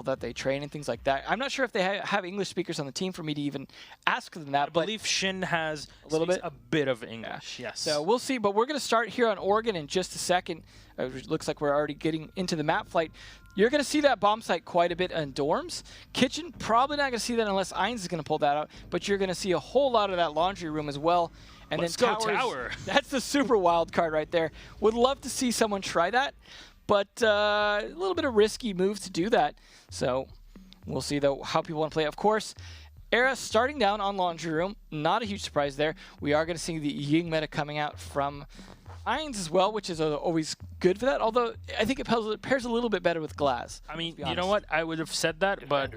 that they train and things like that. I'm not sure if they have English speakers on the team for me to even ask them that. I believe Shin has a bit of English, yes. So we'll see, but we're going to start here on Oregon in just a second. It looks like we're already getting into the map flight. You're going to see that bomb site quite a bit in dorms. Kitchen, probably not going to see that unless eINS is going to pull that out, but you're going to see a whole lot of that laundry room as well. And Let's then go tower. That's the super wild card right there. Would love to see someone try that, but a little bit of risky moves to do that. So we'll see though how people want to play. Of course, eRa starting down on laundry room. Not a huge surprise there. We are going to see the Ying meta coming out from eINS as well, which is always good for that. Although I think it pairs a little bit better with Glass. I mean, you know what? I would have said that, but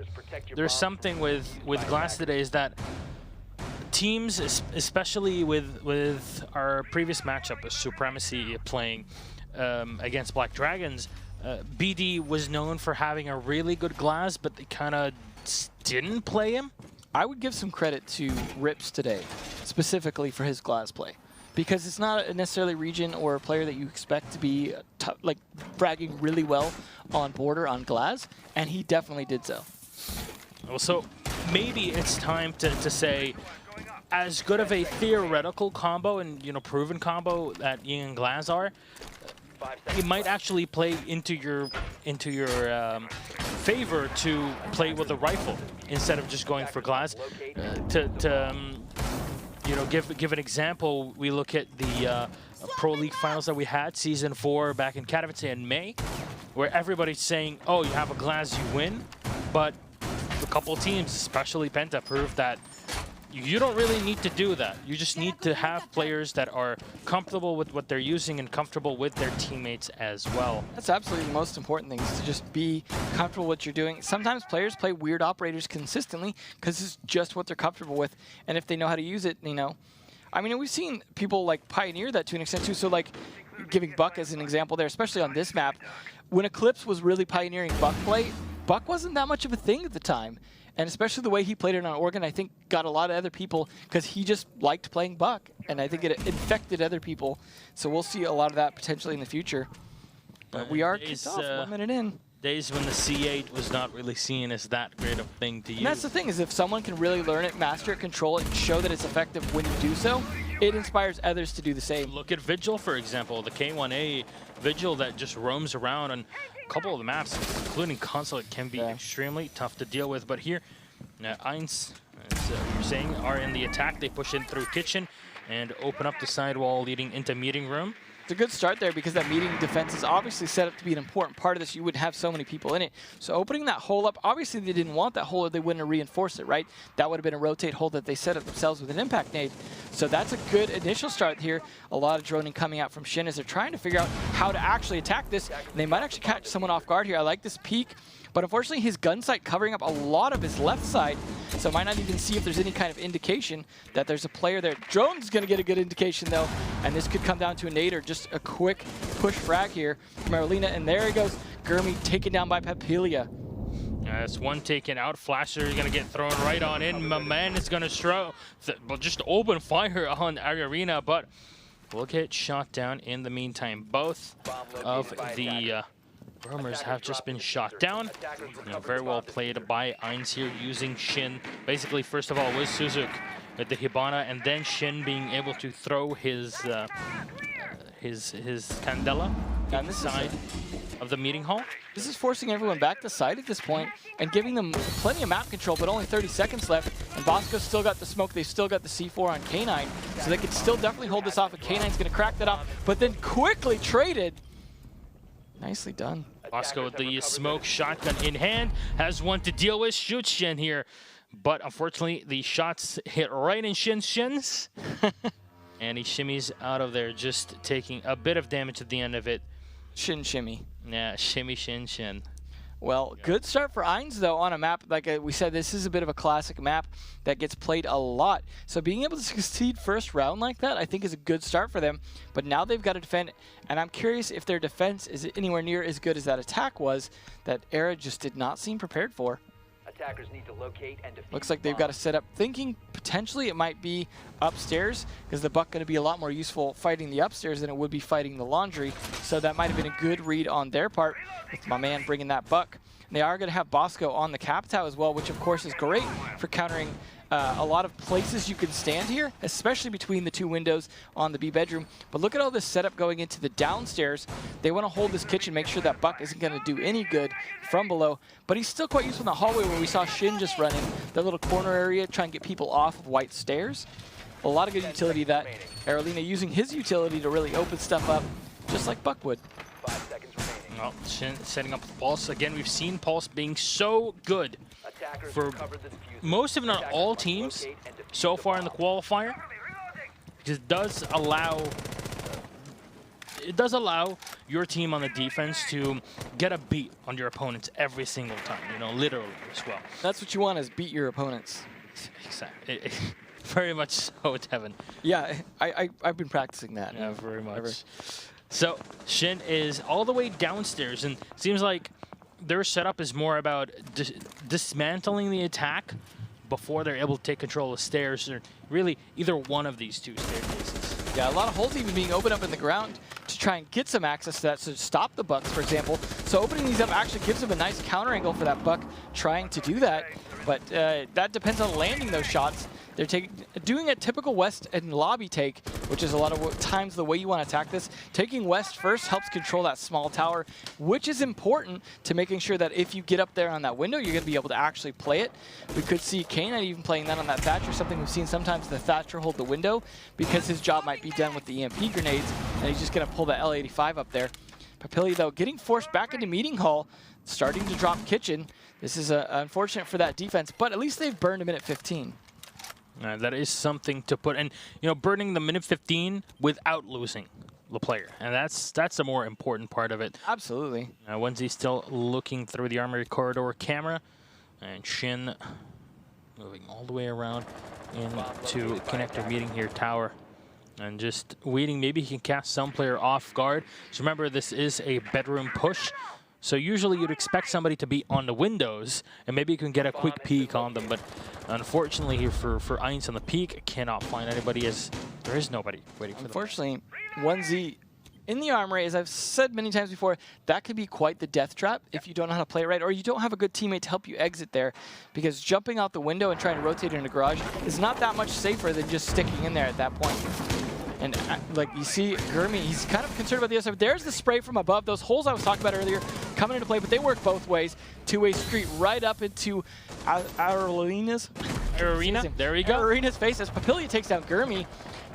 there's something with Glass today is that teams, especially with our previous matchup of Supremacy playing against Black Dragons, BD was known for having a really good Glass, but they kind of didn't play him. I would give some credit to Rips today, specifically for his Glass play. Because it's not necessarily region or a player that you expect to be like bragging really well on border on Glass, and he definitely did so. Well, so maybe it's time to say, as good of a theoretical combo and proven combo that Ying and Glass are, it might actually play into your favor to play with a rifle instead of just going for Glass. Give an example, we look at the Pro League finals that we had, Season 4 back in Katowice in May, where everybody's saying, oh, you have a Glass, you win. But a couple of teams, especially Penta, proved that you don't really need to do that. You just need to have players that are comfortable with what they're using and comfortable with their teammates as well. That's absolutely the most important thing, is to just be comfortable with what you're doing. Sometimes players play weird operators consistently because it's just what they're comfortable with. And if they know how to use it, I mean, we've seen people like pioneer that to an extent too. So like giving Buck as an example there, especially on this map, when Eclipse was really pioneering Buck play, Buck wasn't that much of a thing at the time. And especially the way he played it on Oregon, I think got a lot of other people because he just liked playing Buck. And I think it infected other people. So we'll see a lot of that potentially in the future. But we are kicked off 1 minute in. Days when the C8 was not really seen as that great of a thing to use. And that's the thing, is if someone can really learn it, master it, control it, and show that it's effective when you do so, it inspires others to do the same. Look at Vigil, for example, the K1A Vigil that just roams around on a couple of the maps, including Consulate, can be extremely tough to deal with. But here, eINS, as we were saying, are in the attack. They push in through Kitchen and open up the sidewall leading into Meeting Room. It's a good start there because that meeting defense is obviously set up to be an important part of this. You wouldn't have so many people in it. So opening that hole up, obviously they didn't want that hole or they wouldn't have reinforced it, right? That would have been a rotate hole that they set up themselves with an impact nade. So that's a good initial start here. A lot of droning coming out from Shin as they're trying to figure out how to actually attack this. And they might actually catch someone off guard here. I like this peek. But unfortunately, his gun sight covering up a lot of his left side, so might not even see if there's any kind of indication that there's a player there. Drone's going to get a good indication, though, and this could come down to a nade or just a quick push frag here from Arlena, and there he goes. Gurmy taken down by Papilia. That's one taken out. Flasher is going to get thrown right on in. My man is going to just open fire on Arena, but will get shot down in the meantime. Both of the Roamers have just been shot down. Very well played by eINS here, using Shin. Basically, first of all, was Suzuk with the Hibana, and then Shin being able to throw his Candela inside of the meeting hall. This is forcing everyone back to side at this point and giving them plenty of map control, but only 30 seconds left. And Bosco's still got the smoke. They've still got the C4 on K9, so they can still definitely hold this off. And K9's going to crack that off, but then quickly traded. Nicely done. Bosco with the smoke shotgun in hand has one to deal with. Shoots Shin here, but unfortunately the shots hit right in Shin's shins. And he shimmies out of there, just taking a bit of damage at the end of it. Shin shimmy. Yeah, shimmy shin shin. Well, good start for eINS, though, on a map. Like we said, this is a bit of a classic map that gets played a lot. So being able to succeed first round like that, I think is a good start for them. But now they've got to defend, and I'm curious if their defense is anywhere near as good as that attack was that eRa just did not seem prepared for. Attackers need to locate and defeat. Looks like they've got to set up, thinking potentially it might be upstairs, because the Buck going to be a lot more useful fighting the upstairs than it would be fighting the laundry. So that might have been a good read on their part, with my man bringing that Buck. And they are going to have Bosco on the Capitao as well, which of course is great for countering a lot of places you can stand here, especially between the two windows on the B bedroom. But look at all this setup going into the downstairs. They want to hold this kitchen, make sure that Buck isn't going to do any good from below. But he's still quite useful in the hallway where we saw Shin just running that little corner area, trying to get people off of white stairs. A lot of good utility that eRa using his utility to really open stuff up, just like Buck would. 5 seconds remaining. Well, Shin setting up the Pulse. Again, we've seen Pulse being so good Attackers for recover the diffuser. most, if not Attackers all must teams locate and defuse so the far in the bomb. qualifier. Because it does allow your team on the defense to get a beat on your opponents every single time, you know, literally as well. That's what you want, is beat your opponents. Exactly. Very much so, Devin. Yeah, I've been practicing that. Yeah, very much. Ever. So Shin is all the way downstairs, and seems like their setup is more about dismantling the attack before they're able to take control of stairs, or really either one of these two staircases. Yeah, a lot of holes even being opened up in the ground to try and get some access to that, so stop the Bucks, for example. So opening these up actually gives them a nice counter angle for that Buck trying to do that. But that depends on landing those shots. They're doing a typical West and lobby take, which is a lot of times the way you want to attack this. Taking West first helps control that small tower, which is important to making sure that if you get up there on that window, you're going to be able to actually play it. We could see K9 even playing that on that Thatcher, something we've seen sometimes the Thatcher hold the window because his job might be done with the EMP grenades, and he's just going to pull the L85 up there. Papilli, though, getting forced back into meeting hall, starting to drop kitchen. This is unfortunate for that defense, but at least they've burned a minute 15. That is something to put, and you know, burning the minute 15 without losing the player, and that's the more important part of it. Absolutely. Wenzi's still looking through the armory corridor camera, and Shin moving all the way around into connector meeting here tower, and just waiting. Maybe he can cast some player off guard. So remember, this is a bedroom push. So usually you'd expect somebody to be on the windows, and maybe you can get a quick peek on them. But unfortunately here for eINS on the peak, cannot find anybody, as there is nobody waiting for them. Unfortunately, 1Z in the armory, as I've said many times before, that could be quite the death trap if you don't know how to play it right, or you don't have a good teammate to help you exit there, because jumping out the window and trying to rotate in the garage is not that much safer than just sticking in there at that point. And like you see, Gurmi, he's kind of concerned about the other side. But there's the spray from above. Those holes I was talking about earlier coming into play, but they work both ways. Two-way street right up into eRa's. There we go. eRa's face as Papillia takes down Gurmi.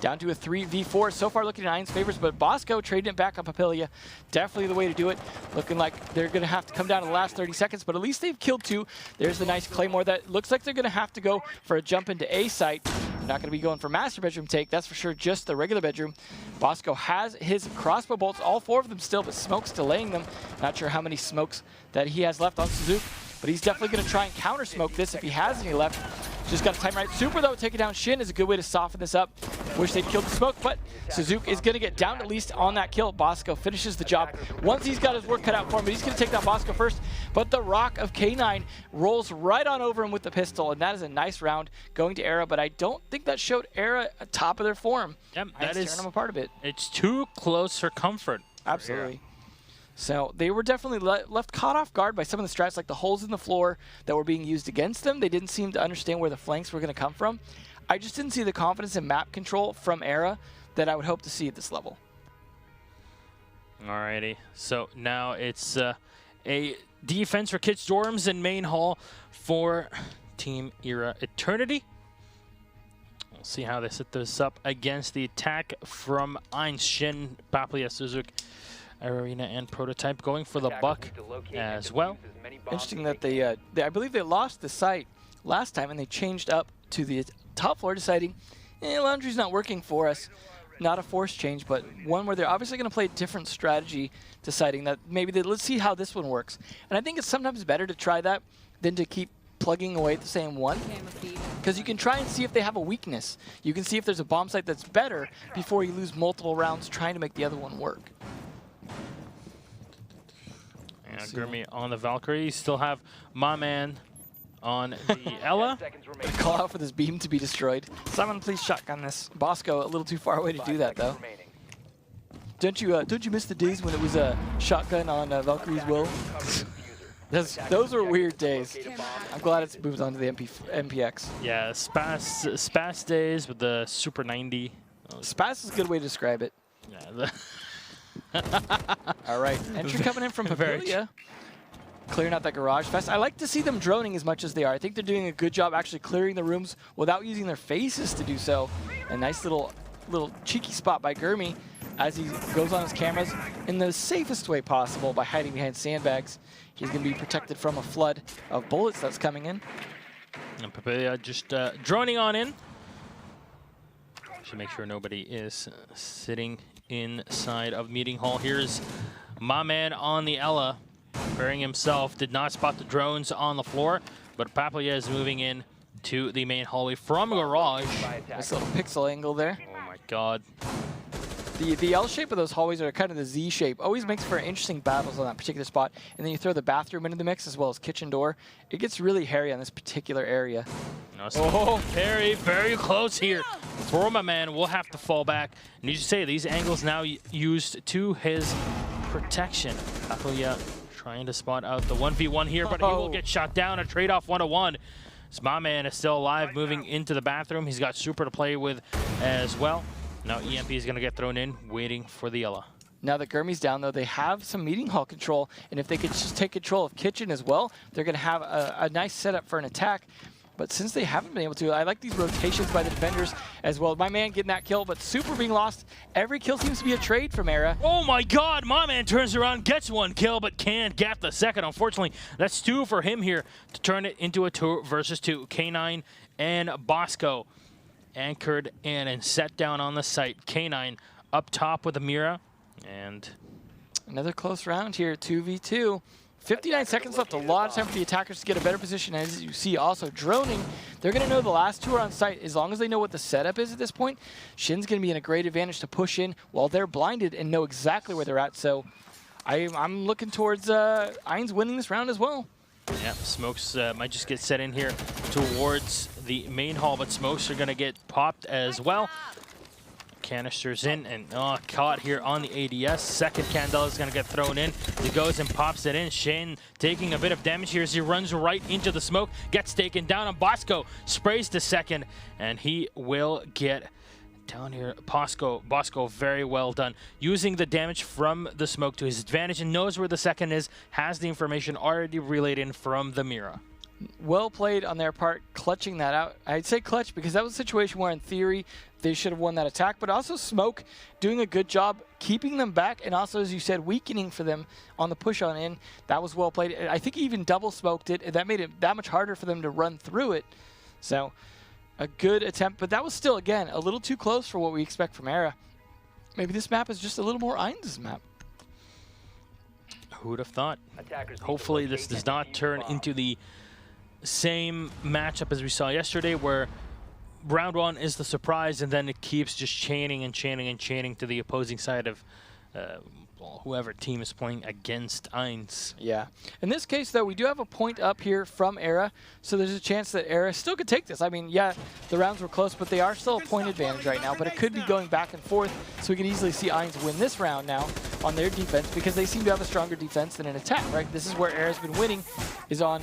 Down to a 3v4. So far looking at eINS favors, but Bosco trading it back on Papillia. Definitely the way to do it. Looking like they're going to have to come down to the last 30 seconds, but at least they've killed two. There's the nice Claymore. That looks like they're going to have to go for a jump into A site. They're not going to be going for master bedroom take, that's for sure, just the regular bedroom. Bosco has his crossbow bolts, all four of them still, but Smoke's delaying them. Not sure how many smokes that he has left on Suzuki, but he's definitely going to try and counter smoke this if he has any left. Just got to time right. Super, though, taking down Shin is a good way to soften this up. Wish they'd killed the smoke, but Suzuki is going to get down at least on that kill. Bosco finishes the job. Once he's got his work cut out for him, but he's going to take down Bosco first. But the Rock of K9 rolls right on over him with the pistol, and that is a nice round going to eRa, but I don't think that showed eRa at top of their form. Yep, that is tearing them apart a bit. It's too close for comfort. Absolutely. So they were definitely left caught off guard by some of the strats, like the holes in the floor that were being used against them. They didn't seem to understand where the flanks were going to come from. I just didn't see the confidence in map control from eRa that I would hope to see at this level. Alrighty, so now it's a defense for Kids Dorms in main hall for Team eRa Eternity. We'll see how they set this up against the attack from eINS, Shin, Paplia, Suzuki, eRa, and Prototype, going for the Buck as well. Interesting that I believe they lost the site last time and they changed up to the top floor, deciding, Laundry's not working for us. Not a force change, but one where they're obviously going to play a different strategy, deciding that maybe let's see how this one works. And I think it's sometimes better to try that than to keep plugging away at the same one, because you can try and see if they have a weakness. You can see if there's a bomb site that's better before you lose multiple rounds trying to make the other one work. And Gurmi on the Valkyrie. You still have my man on the Ella. Call out for this beam to be destroyed. Someone please shotgun this. Bosco a little too far away to do that, though. Don't you miss the days when it was a shotgun on Valkyrie's will? Those were weird days. I'm glad it's moved on to the MPX. Yeah, Spas days with the Super 90. Spas is a good way to describe it. Yeah. All right, entry coming in from Papilia. Clearing out that garage fest. I like to see them droning as much as they are. I think they're doing a good job actually clearing the rooms without using their faces to do so. A nice little cheeky spot by Gurmy as he goes on his cameras in the safest way possible by hiding behind sandbags. He's going to be protected from a flood of bullets that's coming in. And Papilia just droning on in. Should make sure nobody is sitting inside of meeting hall. Here's my man on the Ella. Preparing himself, did not spot the drones on the floor, but Papilia is moving in to the main hallway from garage. Nice little pixel angle there. Oh my god. The L shape of those hallways are kind of the Z shape. Always makes for interesting battles on that particular spot. And then you throw the bathroom into the mix as well as kitchen door. It gets really hairy on this particular area. No, so very, very close here. For my man will have to fall back. And you say these angles now used to his protection. Papilia trying to spot out the 1v1 here, but he will get shot down. A trade-off 1-1. So my man is still alive, moving into the bathroom. He's got Super to play with as well. Now EMP is going to get thrown in, waiting for the Ella. Now that Gurmy's down, though, they have some meeting hall control, and if they could just take control of kitchen as well, they're going to have a nice setup for an attack. But since they haven't been able to, I like these rotations by the defenders as well. My man getting that kill, but Super being lost. Every kill seems to be a trade from eRa. Oh my god, my man turns around, gets one kill, but can't get the second. Unfortunately, that's 2 for him here to turn it into a 2 versus 2. K9 and Bosco anchored in and set down on the site. K9 up top with Amira, and another close round here, 2v2. 59 seconds left, a lot of time for the attackers to get a better position. As you see, also droning, they're going to know the last 2 are on site. As long as they know what the setup is at this point, Shin's going to be in a great advantage to push in while they're blinded and know exactly where they're at. So I'm looking towards eINS winning this round as well. Yeah, smokes might just get set in here towards the main hall, but smokes are going to get popped as well. Canisters in and caught here on the ADS. Second Candela is going to get thrown in. He goes and pops it in. Shane taking a bit of damage here as he runs right into the smoke. Gets taken down, and Bosco sprays to second, and he will get down here. Bosco, very well done. Using the damage from the smoke to his advantage and knows where the second is. Has the information already relayed in from the Mira. Well played on their part, clutching that out. I'd say clutch because that was a situation where, in theory, they should have won that attack, but also Smoke doing a good job keeping them back and also, as you said, weakening for them on the push on in. That was well played. I think he even double smoked it, and that made it that much harder for them to run through it. So a good attempt, but that was still, again, a little too close for what we expect from eRa. Maybe this map is just a little more eINS' map. Who would have thought? Hopefully this does not turn into the same matchup as we saw yesterday, where round 1 is the surprise and then it keeps just chaining and chaining and chaining to the opposing side of whoever team is playing against eINS. Yeah. In this case, though, we do have a point up here from eRa, so there's a chance that eRa still could take this. I mean, yeah, the rounds were close, but they are still a point advantage right now, but it could be going back and forth, so we could easily see eINS win this round now on their defense because they seem to have a stronger defense than an attack, right? This is where eRa's been winning, is on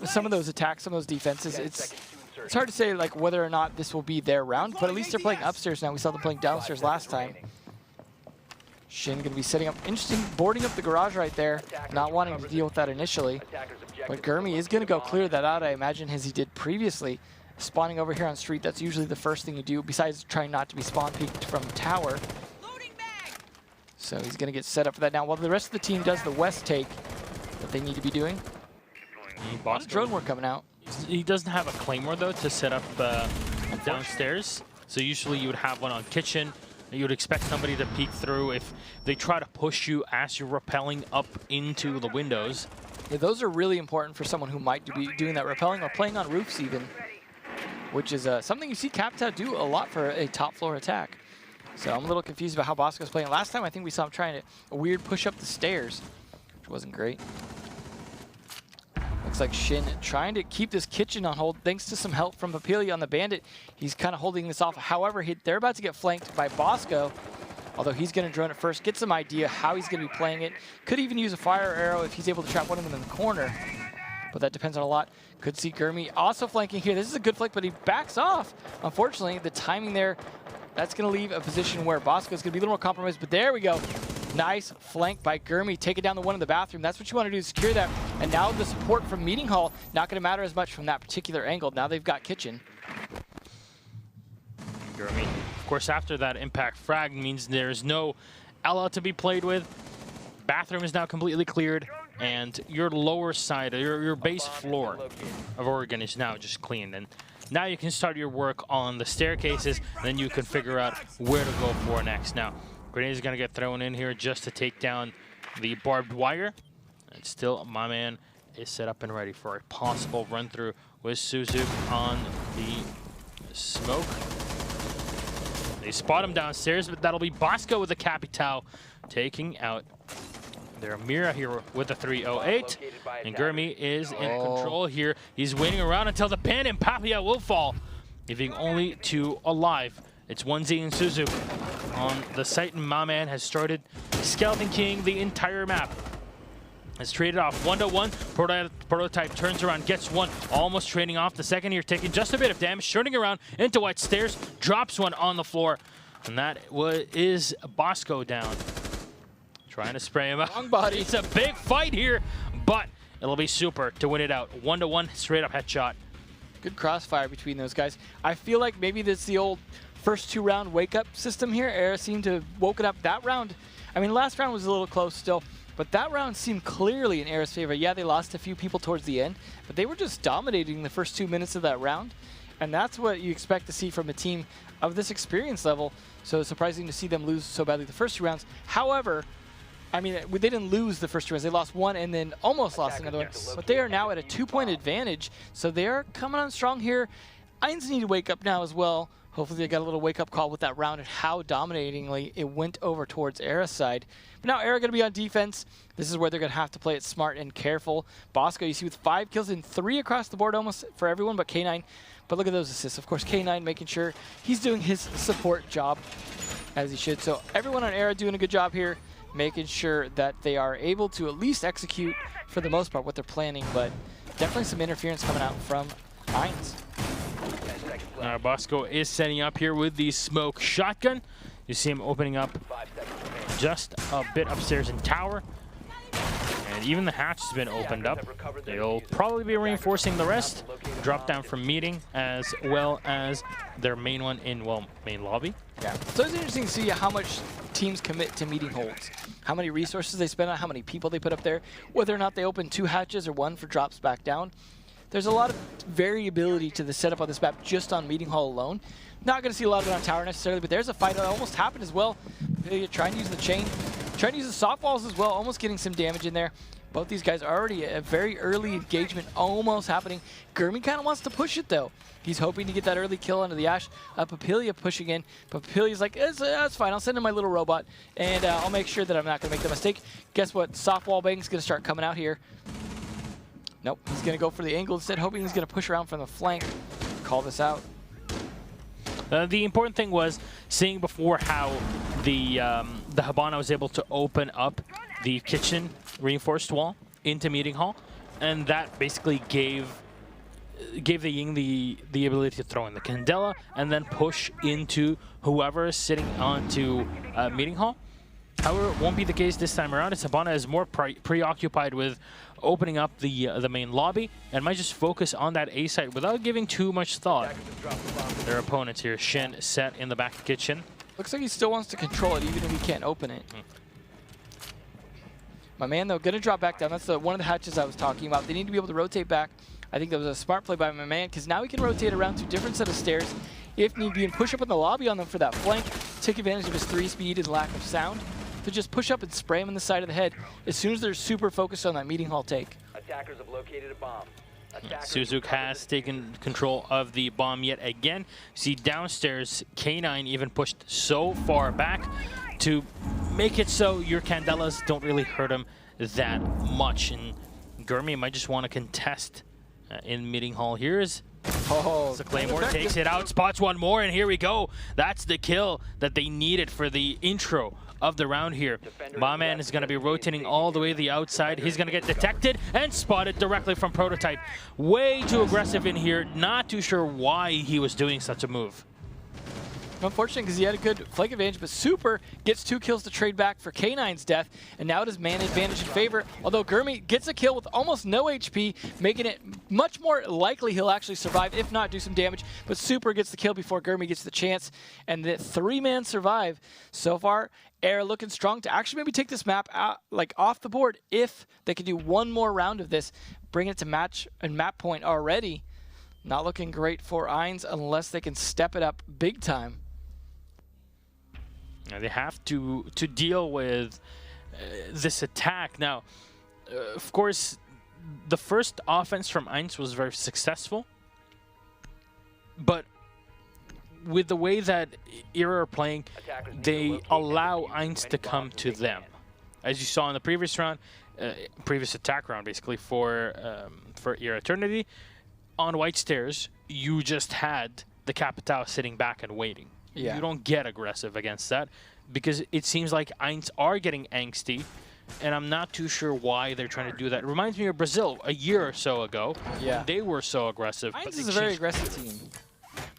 some of those attacks, some of those defenses. It's hard to say like whether or not this will be their round, but at least they're playing upstairs now. We saw them playing downstairs last time. Shin going to be setting up, interesting, boarding up the garage right there, not wanting to deal with that initially. But Gurmy is going to go clear that out, I imagine, as he did previously. Spawning over here on street, that's usually the first thing you do, besides trying not to be spawn peeked from tower. So he's going to get set up for that now, while the rest of the team does the west take that they need to be doing. A lot of drone work coming out. He doesn't have a Claymore, though, to set up downstairs. So usually you would have one on kitchen. You would expect somebody to peek through if they try to push you as you're rappelling up into the windows. Yeah, those are really important for someone who might be doing that rappelling or playing on roofs even, which is something you see Capta do a lot for a top floor attack. So I'm a little confused about how Bosco's playing. Last time I think we saw him trying a weird push up the stairs, which wasn't great. Looks like Shin trying to keep this kitchen on hold thanks to some help from Papilia on the Bandit. He's kind of holding this off. However, they're about to get flanked by Bosco. although he's going to drone it first, get some idea how he's going to be playing it. Could even use a fire arrow if he's able to trap one of them in the corner, but that depends on a lot. Could see Gurmy also flanking here. This is a good flank, but he backs off. Unfortunately, the timing there, that's going to leave a position where Bosco is going to be a little more compromised, but there we go. Nice flank by Gurmy, taking down the one in the bathroom. That's what you want to do, secure that. And now the support from Meeting Hall, not going to matter as much from that particular angle. Now they've got Kitchen. Gurmy, of course, after that impact frag means there's no Ella to be played with. Bathroom is now completely cleared, and your lower side, your base floor of Oregon is now just cleaned. And now you can start your work on the staircases, and then you can figure out where to go for next. Now, grenade is going to get thrown in here just to take down the barbed wire. And still, my man is set up and ready for a possible run-through with Suzuki on the smoke. They spot him downstairs, but that'll be Bosco with the Capitao taking out their Mira here with a 308. And Gurmy is in control here. He's waiting around until the pan and Papia will fall, leaving only 2 alive. It's 1Z and Suzuki on the site, and my man has started Skeleton King the entire map. Has traded off 1-to-1. Prototype turns around, gets one, almost trading off the second here, taking just a bit of damage, turning around into white stairs, drops one on the floor, and that is Bosco down. Trying to spray him out. Long body. It's a big fight here, but it'll be super to win it out. 1-to-1, straight up headshot. Good crossfire between those guys. I feel like maybe that's the old first 2 round wake up system here. eRa seemed to have woken up that round. I mean, last round was a little close still, but that round seemed clearly in eRa's favor. Yeah, they lost a few people towards the end, but they were just dominating the first 2 minutes of that round. And that's what you expect to see from a team of this experience level. So it's surprising to see them lose so badly the first 2 rounds. However, I mean, they didn't lose the first 2 rounds. They lost one and then almost lost another one. But they are now at a 2-point advantage. So they are coming on strong here. eINS need to wake up now as well. Hopefully they got a little wake-up call with that round and how dominatingly it went over towards eRa's side. But now eRa going to be on defense. This is where they're going to have to play it smart and careful. Bosco, you see, with 5 kills and 3 across the board almost for everyone but K9. But look at those assists. Of course, K9 making sure he's doing his support job as he should. So everyone on eRa doing a good job here, making sure that they are able to at least execute, for the most part, what they're planning. But definitely some interference coming out from eINS. Bosco is setting up here with the smoke shotgun. You see him opening up just a bit upstairs in tower. And even the hatch has been opened up. They'll probably be reinforcing the rest. Drop down from meeting, as well as their main one in, well, main lobby. Yeah, so it's interesting to see how much teams commit to meeting holds. How many resources they spend on, how many people they put up there, whether or not they open 2 hatches or 1 for drops back down. There's a lot of variability to the setup on this map just on Meeting Hall alone. Not going to see a lot of it on tower necessarily, but there's a fight that almost happened as well. Trying to use the chain, trying to use the soft walls as well, almost getting some damage in there. Both these guys are already a very early engagement almost happening. Gurmy kind of wants to push it though. He's hoping to get that early kill onto the Ash. Papilia pushing in. Papilia's like, that's fine, I'll send in my little robot, and I'll make sure that I'm not going to make the mistake. Guess what? Soft wall bang's going to start coming out here. Nope, he's going to go for the angle instead, hoping he's going to push around from the flank. Call this out. The important thing was seeing before how the Habana was able to open up the kitchen reinforced wall into Meeting Hall, and that basically gave the Ying the ability to throw in the Candela and then push into whoever is sitting onto Meeting Hall. However, it won't be the case this time around, as Habana is more preoccupied with opening up the main lobby and might just focus on that A site without giving too much thought. Their opponents here, Shen set in the back kitchen. Looks like he still wants to control it even if he can't open it. My man, though, going to drop back down. That's one of the hatches I was talking about. They need to be able to rotate back. I think that was a smart play by my man, because now he can rotate around to a different set of stairs if need be and push up in the lobby on them for that flank. Take advantage of his 3 speed and lack of sound to just push up and spray him in the side of the head as soon as they're super focused on that Meeting Hall take. Attackers have located a bomb. Suzuki has taken control of the bomb yet again. See downstairs, K9 even pushed so far back to make it so your Candelas don't really hurt him that much. And Gurmy might just want to contest in Meeting Hall. Here is Oh, So Claymore takes it out, spots one more, and here we go. That's the kill that they needed for the intro of the round here. My man is going to be rotating all the way to the outside. He's going to get detected and spotted directly from Prototype. Way too aggressive in here. Not too sure why he was doing such a move. Unfortunate because he had a good flank advantage, but Super gets 2 kills to trade back for K9's death, and now it is man advantage in favor. Although Gurmy gets a kill with almost no HP, making it much more likely he'll actually survive, if not do some damage. But Super gets the kill before Gurmy gets the chance, and the 3-man survive. So far, eRa looking strong to actually maybe take this map out, like off the board if they could do one more round of this, bring it to match and map point already. Not looking great for eINS unless they can step it up big time. They have to deal with this attack. Now, of course, the first offense from eINS was very successful, but with the way that eRa are playing, they allow eINS to come to them. As you saw in the previous round, previous attack round, basically, for eRa Eternity, on White Stairs, you just had the Capitao sitting back and waiting. Yeah. You don't get aggressive against that because it seems like eINS are getting angsty, and I'm not too sure why they're trying to do that. It reminds me of Brazil a year or so ago. Yeah. They were so aggressive. eINS is a very aggressive team.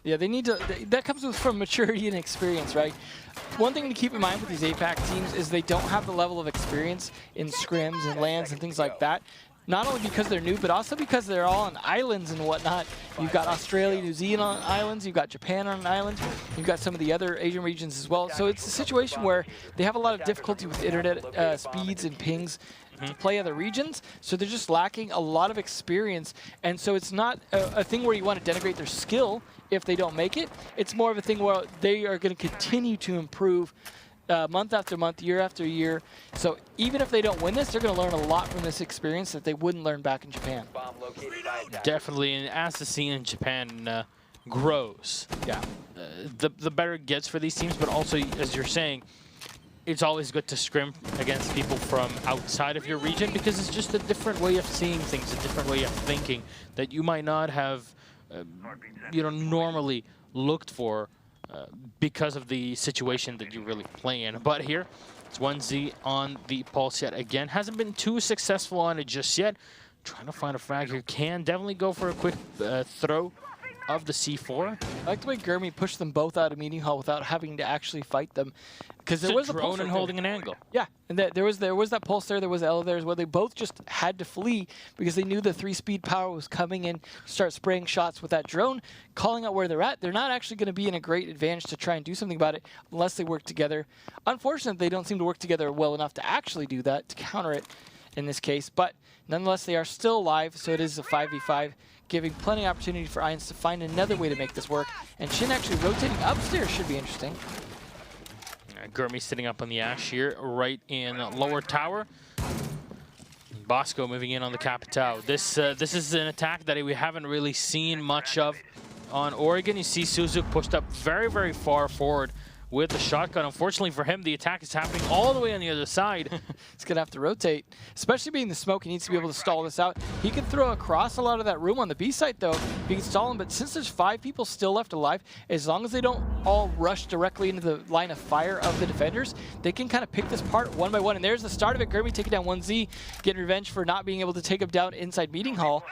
Yeah, they need to. That comes from maturity and experience, right? One thing to keep in mind with these APAC teams is they don't have the level of experience in scrims and lands and things like that. Not only because they're new, but also because they're all on islands and whatnot. You've got Australia, New Zealand on islands. You've got Japan on an island. You've got some of the other Asian regions as well. So it's a situation where they have a lot of difficulty with internet speeds and pings to play other regions. So they're just lacking a lot of experience. And so it's not a thing where you want to denigrate their skill if they don't make it. It's more of a thing where they are going to continue to improve month after month, year after year. So even if they don't win this, they're going to learn a lot from this experience that they wouldn't learn back in Japan. Definitely, and as the scene in Japan grows, Yeah. The better it gets for these teams, but also, as you're saying, it's always good to scrim against people from outside of your region because it's just a different way of seeing things, a different way of thinking that you might not have normally looked for because of the situation that you really play in. But here, it's 1Z on the pulse yet again. Hasn't been too successful on it just yet. Trying to find a frag here. Can definitely go for a quick throw of the C4. I like the way Gurmy pushed them both out of meeting hall without having to actually fight them. Because there was a drone and holding an angle. Yeah, and there was that pulse there was Ella there as well. They both just had to flee because they knew the 3-speed power was coming in, start spraying shots with that drone, calling out where they're at. They're not actually going to be in a great advantage to try and do something about it unless they work together. Unfortunately, they don't seem to work together well enough to actually do that, to counter it in this case. But nonetheless, they are still alive, so it is a 5v5, giving plenty of opportunity for eINS to find another way to make this work. And Shin actually rotating upstairs should be interesting. Gurmy sitting up on the Ash here, right in lower tower. Bosco moving in on the Capitao. This is an attack that we haven't really seen much of on Oregon. You see Suzuki pushed up very, very far forward with the shotgun. Unfortunately for him, the attack is happening all the way on the other side. He's going to have to rotate, especially being the smoke. He needs to be able to stall this out. He can throw across a lot of that room on the B site, though. He can stall him, but since there's 5 people still left alive, as long as they don't all rush directly into the line of fire of the defenders, they can kind of pick this apart one by one. And there's the start of it. Gurmy taking down 1Z, getting revenge for not being able to take him down inside meeting hall.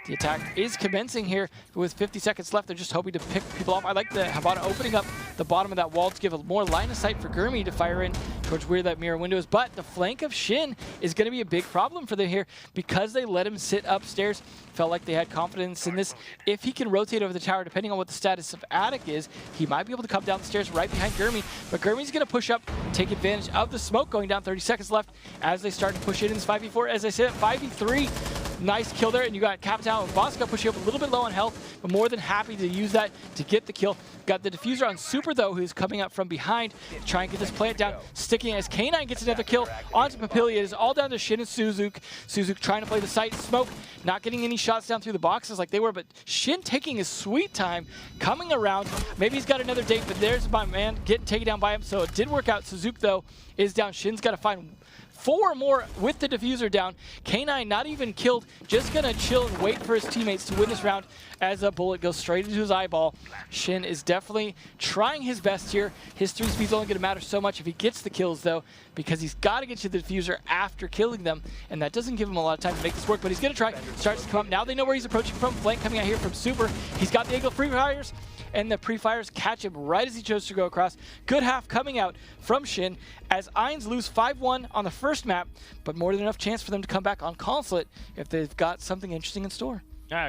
The attack is commencing here with 50 seconds left. They're just hoping to pick people off. I like the Habana opening up the bottom of that wall to give a more line of sight for Gurmy to fire in towards where that mirror window is. But the flank of Shin is going to be a big problem for them here because they let him sit upstairs. Felt like they had confidence in this. If he can rotate over the tower, depending on what the status of Attic is, he might be able to come down the stairs right behind Gurmy. But Gurmy's going to push up, take advantage of the smoke going down. 30 seconds left as they start to push in this 5v4. As I said, 5v3. Nice kill there, and you got Capitao and Bosco pushing up a little bit low on health, but more than happy to use that to get the kill. Got the diffuser on Super, though, who's coming up from behind to try and get this plant down, sticking as K9 gets another kill onto Papillia. It is all down to Shin and Suzuki. Suzuki trying to play the site. Smoke not getting any shots down through the boxes like they were, but Shin taking his sweet time, coming around. Maybe he's got another date, but there's my man getting taken down by him, so it did work out. Suzuki, though, is down. Shin's got to find 4 more with the diffuser down. K9 not even killed, just gonna chill and wait for his teammates to win this round as a bullet goes straight into his eyeball. Shin is definitely trying his best here. His 3 speed's only gonna matter so much if he gets the kills though, because he's gotta get to the diffuser after killing them, and that doesn't give him a lot of time to make this work, but he's gonna try. Starts to come up. Now they know where he's approaching from. Flank coming out here from Super. He's got the angle pre-fires, and the pre-fires catch him right as he chose to go across. Good half coming out from Shin as eINS lose 5-1 on the first map, but more than enough chance for them to come back on Consulate if they've got something interesting in store.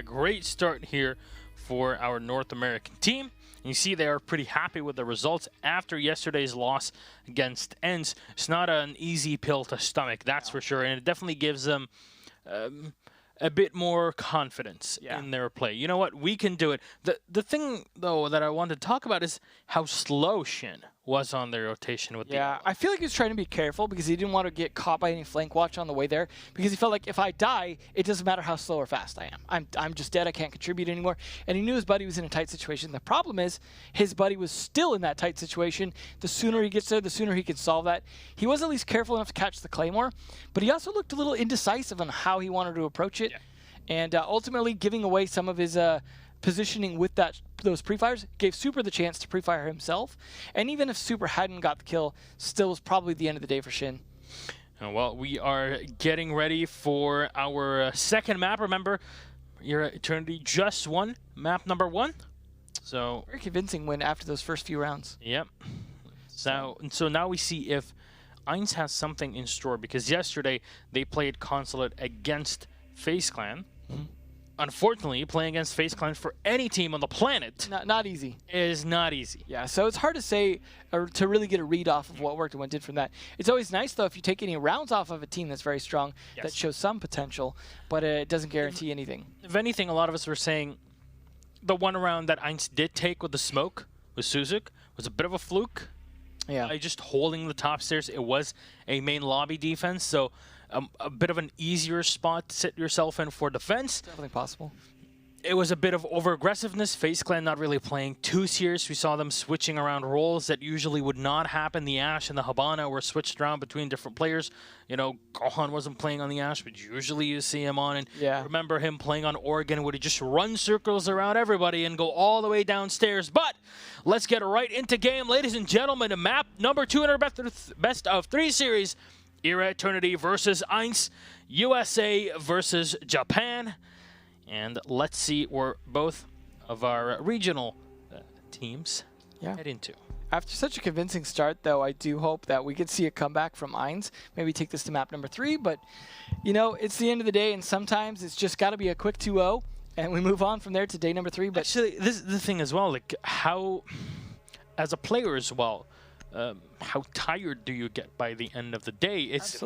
Great start here for our North American team. You see they are pretty happy with the results after yesterday's loss against eINS. It's not an easy pill to stomach, that's for sure, and it definitely gives them a bit more confidence in their play. You know what? We can do it. The thing, though, that I wanted to talk about is how slow Shin was on their rotation with the I feel like he was trying to be careful because he didn't want to get caught by any flank watch on the way there, because he felt like if I die, it doesn't matter how slow or fast I am. I'm just dead. I can't contribute anymore. And he knew his buddy was in a tight situation. The problem is his buddy was still in that tight situation. The sooner he gets there, the sooner he can solve that. He was at least careful enough to catch the Claymore, but he also looked a little indecisive on how he wanted to approach it. And ultimately giving away some of his positioning with those pre-fires gave Super the chance to pre-fire himself. And even if Super hadn't got the kill, still was probably the end of the day for Shin. Well, we are getting ready for our second map. Remember, your Eternity just won map number 1. So very convincing win after those first few rounds. Yep. So now we see if eINS has something in store, because yesterday they played Consulate against FaZe Clan. Unfortunately, playing against FaZe Clan for any team on the planet not easy. Is not easy. Yeah, so it's hard to say or to really get a read off of what worked and what did from that. It's always nice, though, if you take any rounds off of a team that's very strong, that shows some potential, but it doesn't guarantee anything. If anything, a lot of us were saying the one round that eINS did take with the smoke with Suzuk was a bit of a fluke. Yeah. Just holding the top stairs. It was a main lobby defense, so a bit of an easier spot to sit yourself in for defense. Definitely possible. It was a bit of over-aggressiveness. FaZe Clan not really playing too serious. We saw them switching around roles that usually would not happen. The Ashe and the Habana were switched around between different players. You know, Gohan wasn't playing on the Ashe, but usually you see him on. And remember him playing on Oregon, would he just run circles around everybody and go all the way downstairs. But let's get right into game, ladies and gentlemen. Map number 2 in our best of 3 series. eRa Eternity versus eINS, USA versus Japan. And let's see where both of our regional teams head into. After such a convincing start, though, I do hope that we could see a comeback from eINS. Maybe take this to map number 3, but, you know, it's the end of the day, and sometimes it's just got to be a quick 2-0, and we move on from there to day number 3. But actually, this is the thing as well, like how, as a player as well, how tired do you get by the end of the day? It's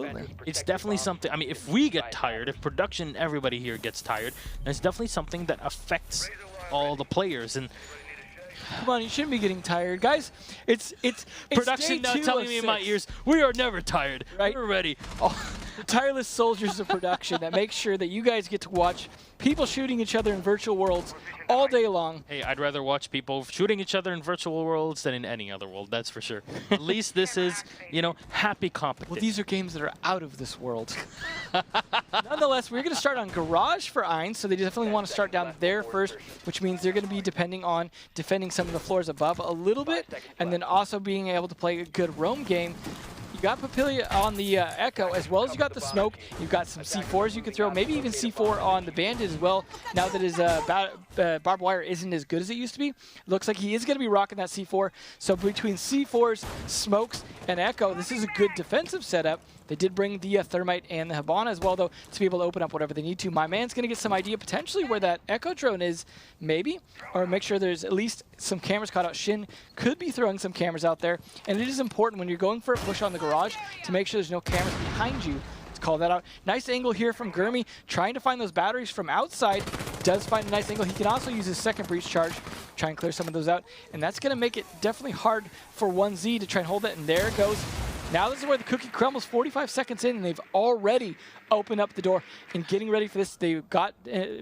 definitely something. I mean, if we get tired, if production, everybody here gets tired, it's definitely something that affects all the players. And come on, you shouldn't be getting tired, guys. It's production now telling me in my ears, we are never tired. Right? We're ready. The tireless soldiers of production that make sure that you guys get to watch people shooting each other in virtual worlds all day long. Hey, I'd rather watch people shooting each other in virtual worlds than in any other world, that's for sure. At least this is, you know, happy competition. Well, these are games that are out of this world. Nonetheless, we're going to start on Garage for eINS, so they definitely want to start down there first, which means they're going to be depending on defending some of the floors above a little bit, and then also being able to play a good roam game. You got Papilia on the Echo, as well as you got the Smoke. You've got some C4s you could throw, maybe even C4 on the Bandit as well, now that his barbed wire isn't as good as it used to be. It looks like he is going to be rocking that C4. So between C4s, Smokes, and Echo, this is a good defensive setup. They did bring the Thermite and the Habana as well, though, to be able to open up whatever they need to. My man's going to get some idea potentially where that Echo drone is, maybe, or make sure there's at least some cameras caught out. Shin could be throwing some cameras out there, and it is important when you're going for a push on the Garage to make sure there's no cameras behind you. Let's call that out. Nice angle here from Gurmy, trying to find those batteries from outside. Does find a nice angle. He can also use his second breach charge, try and clear some of those out, and that's going to make it definitely hard for 1Z to try and hold it, and there it goes. Now this is where the cookie crumbles 45 seconds in, and they've already opened up the door and getting ready for this. They've got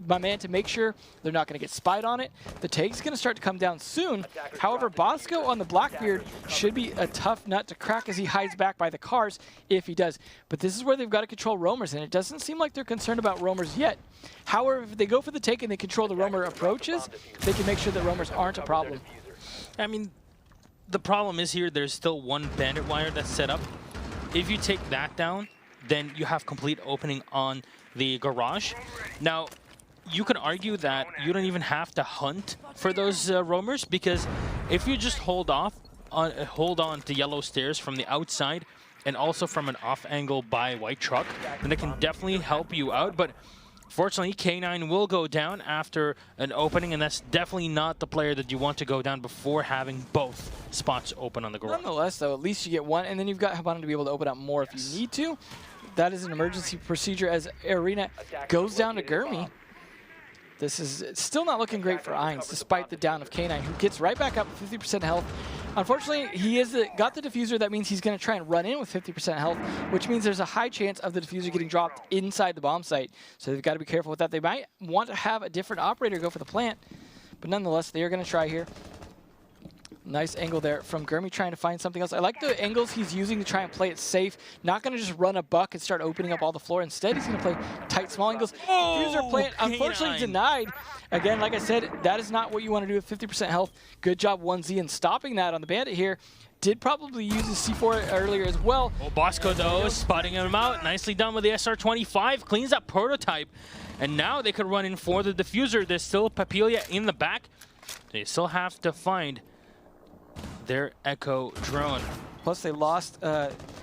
my man to make sure they're not going to get spied on it. The tag's going to start to come down soon. However, Bosco on the Blackbeard should be a tough nut to crack as he hides back by the cars if he does. But this is where they've got to control roamers, and it doesn't seem like they're concerned about roamers yet. However, if they go for the take and they control the roamer approaches, they can make sure that roamers aren't a problem. I mean, the problem is here, there's still one bandit wire that's set up. If you take that down, then you have complete opening on the garage. Now, you could argue that you don't even have to hunt for those roamers, because if you just hold on to yellow stairs from the outside and also from an off angle by white truck, then it can definitely help you out. But fortunately, K9 will go down after an opening, and that's definitely not the player that you want to go down before having both spots open on the garage. Nonetheless, though, at least you get one, and then you've got Habana to be able to open up more if you need to. That is an emergency procedure as eRa goes down to Gurmy. This is still not looking great for eINS, despite the down of K9, who gets right back up with 50% health. Unfortunately, he is got the diffuser. That means he's going to try and run in with 50% health, which means there's a high chance of the diffuser getting dropped inside the bomb site. So they've got to be careful with that. They might want to have a different operator go for the plant, but nonetheless, they are going to try here. Nice angle there from Gurmy trying to find something else. I like the angles he's using to try and play it safe. Not going to just run a buck and start opening up all the floor. Instead, he's going to play tight, small angles. Diffuser plant, unfortunately denied. Again, like I said, that is not what you want to do with 50% health. Good job, 1Z, in stopping that on the bandit here. Did probably use his C4 earlier as well. Oh, Bosco, though, spotting him out. Nicely done with the SR-25. Cleans up prototype. And now they could run in for the diffuser. There's still Papilia in the back. They still have to find their Echo drone. Plus, they lost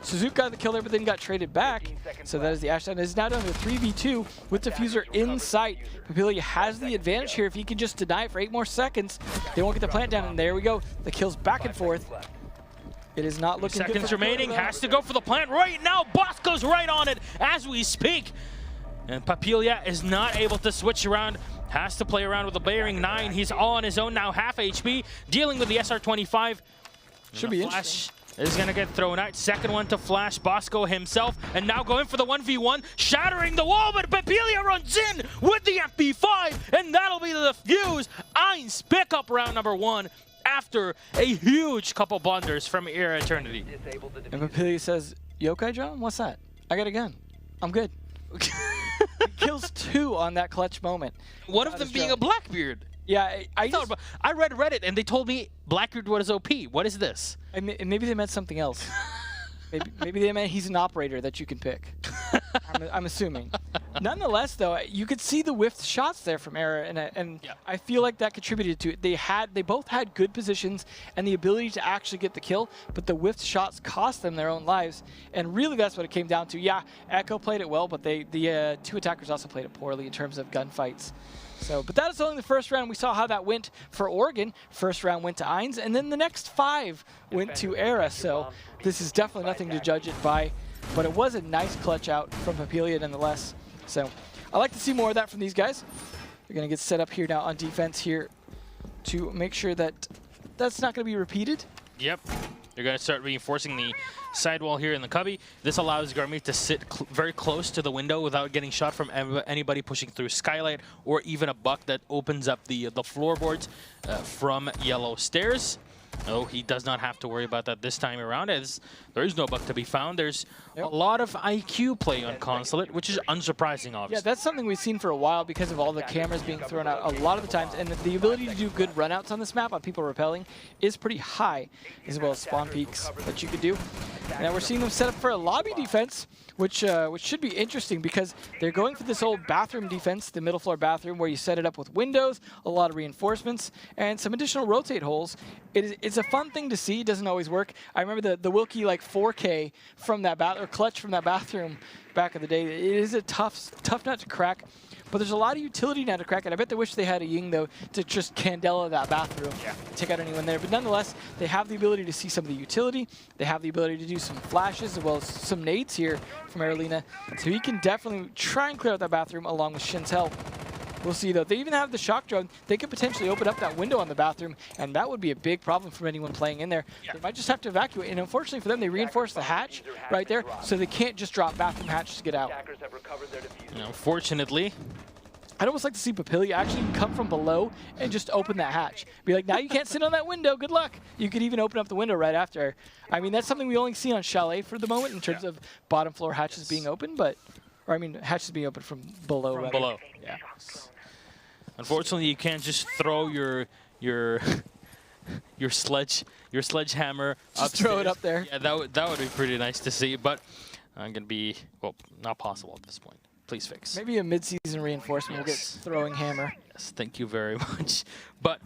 Suzuki got the kill there, but then got traded back. So that is the Ashdown. It is now down to 3v2 with diffuser in sight. Papilia has the advantage here. If he can just deny it for 8 more seconds, they won't get the plant down. And there we go. The kills back and forth. It is not looking good. Seconds remaining. Has to go for the plant right now. Bosco's right on it as we speak. And Papilia is not able to switch around. Has to play around with the bearing 9. He's all on his own now, half HP, dealing with the SR-25. Should be interesting. Is going to get thrown out. Second one to Flash, Bosco himself, and now going for the 1v1, shattering the wall, but Papilia runs in with the FP5, and that'll be the defuse. eINS pick up round number 1 after a huge couple blunders from eRa Eternity. And Papilia says, Yokai John, what's that? I got a gun. I'm good. Kills 2 on that clutch moment. One of them being a Blackbeard. Yeah, I read Reddit and they told me Blackbeard was OP. What is this? Maybe they meant something else. maybe they meant he's an operator that you can pick. I'm assuming. Nonetheless, though, you could see the whiffed shots there from eRa, and yeah. I feel like that contributed to it. They both had good positions and the ability to actually get the kill, but the whiffed shots cost them their own lives, and really that's what it came down to. Yeah, Echo played it well, but the 2 attackers also played it poorly in terms of gunfights. So, but that is only the first round. We saw how that went for Oregon. First round went to eINS, and then the next 5 went to eRa. So this is definitely nothing to judge it by, but it was a nice clutch out from Papilia nonetheless. So I like to see more of that from these guys. They're going to get set up here now on defense here to make sure that that's not going to be repeated. Yep. They're going to start reinforcing the sidewall here in the cubby. This allows Gurmy to sit very close to the window without getting shot from anybody pushing through skylight or even a buck that opens up the floorboards from yellow stairs. No, he does not have to worry about that this time around, as there is no buck to be found. There's a lot of IQ play on Consulate, which is unsurprising, obviously. Yeah, that's something we've seen for a while because of all the cameras being thrown out a lot of the times, and the ability to do good runouts on this map on people repelling is pretty high, as well as spawn peaks that you could do. Now we're seeing them set up for a lobby defense, which should be interesting because they're going for this old bathroom defense, the middle floor bathroom, where you set it up with windows, a lot of reinforcements, and some additional rotate holes. It's a fun thing to see. It doesn't always work. I remember the Wilkie like 4K from that or clutch from that bathroom back in the day. It is a tough nut to crack. But there's a lot of utility now to crack it. I bet they wish they had a Ying, though, to just Candela that bathroom, take out anyone there. But nonetheless, they have the ability to see some of the utility. They have the ability to do some flashes as well as some nades here from eRa. So he can definitely try and clear out that bathroom along with Shin's help. We'll see, though. They even have the shock drone. They could potentially open up that window on the bathroom, and that would be a big problem for anyone playing in there. Yeah. They might just have to evacuate, and unfortunately for them, they reinforced the hatch right there, so they can't just drop bathroom hatch to get out. Attackers have recovered their diffuser. Unfortunately, I'd almost like to see Papilia actually come from below and just open that hatch. Be like, now you can't sit on that window, good luck. You could even open up the window right after. I mean, that's something we only see on Chalet for the moment in terms of bottom floor hatches being open, but, or I mean, hatches being open from below. from rather. below. Yeah. Unfortunately, you can't just throw your sledgehammer Just throw it upstairs. up there. Yeah, that would be pretty nice to see, but I'm gonna be, well, not possible at this point. Please fix. Maybe a mid-season reinforcement will get throwing hammer. Yes, thank you very much. But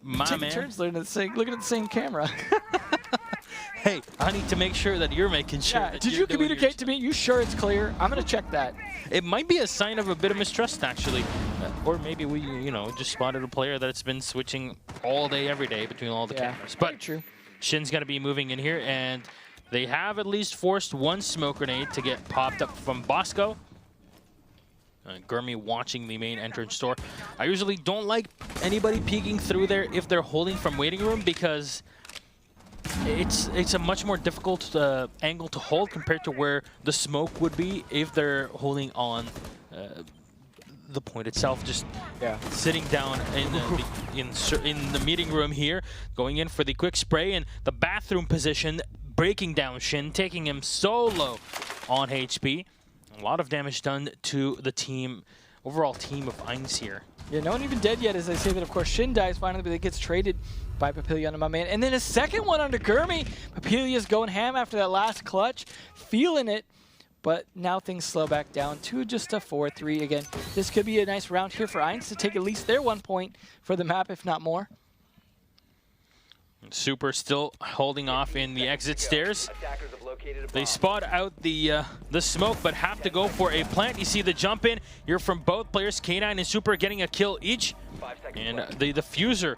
my Taking man, turns looking at the same camera. hey, I need to make sure that you're making sure. Yeah, that did you're you doing your communicate to me? You sure it's clear? I'm gonna check that. It might be a sign of a bit of mistrust, actually. Or maybe we, just spotted a player that's been switching all day, every day between all the cameras. Very But true. Shin's going to be moving in here, and they have at least forced one smoke grenade to get popped up from Bosco. Gurmy watching the main entrance door. I usually don't like anybody peeking through there if they're holding from waiting room, because it's a much more difficult angle to hold compared to where the smoke would be if they're holding on the point itself. Just sitting down in the meeting room here, going in for the quick spray, and the bathroom position, breaking down Shin, taking him so low on HP. A lot of damage done to the team, overall team of eINS here. Yeah, no one even dead yet, as they say that, of course, Shin dies finally, but it gets traded by Papilia onto my man. And then a second one onto Gurmy. Papilia's going ham after that last clutch, feeling it. But now things slow back down to just a 4-3 again. This could be a nice round here for eINS to take at least their 1 point for the map, if not more. Super still holding off in the exit stairs. Attackers have located a They bomb. spot out the smoke, but have to go for a plant. You see the jump in here from both players. K9 and Super getting a kill each. 5 seconds And left. the diffuser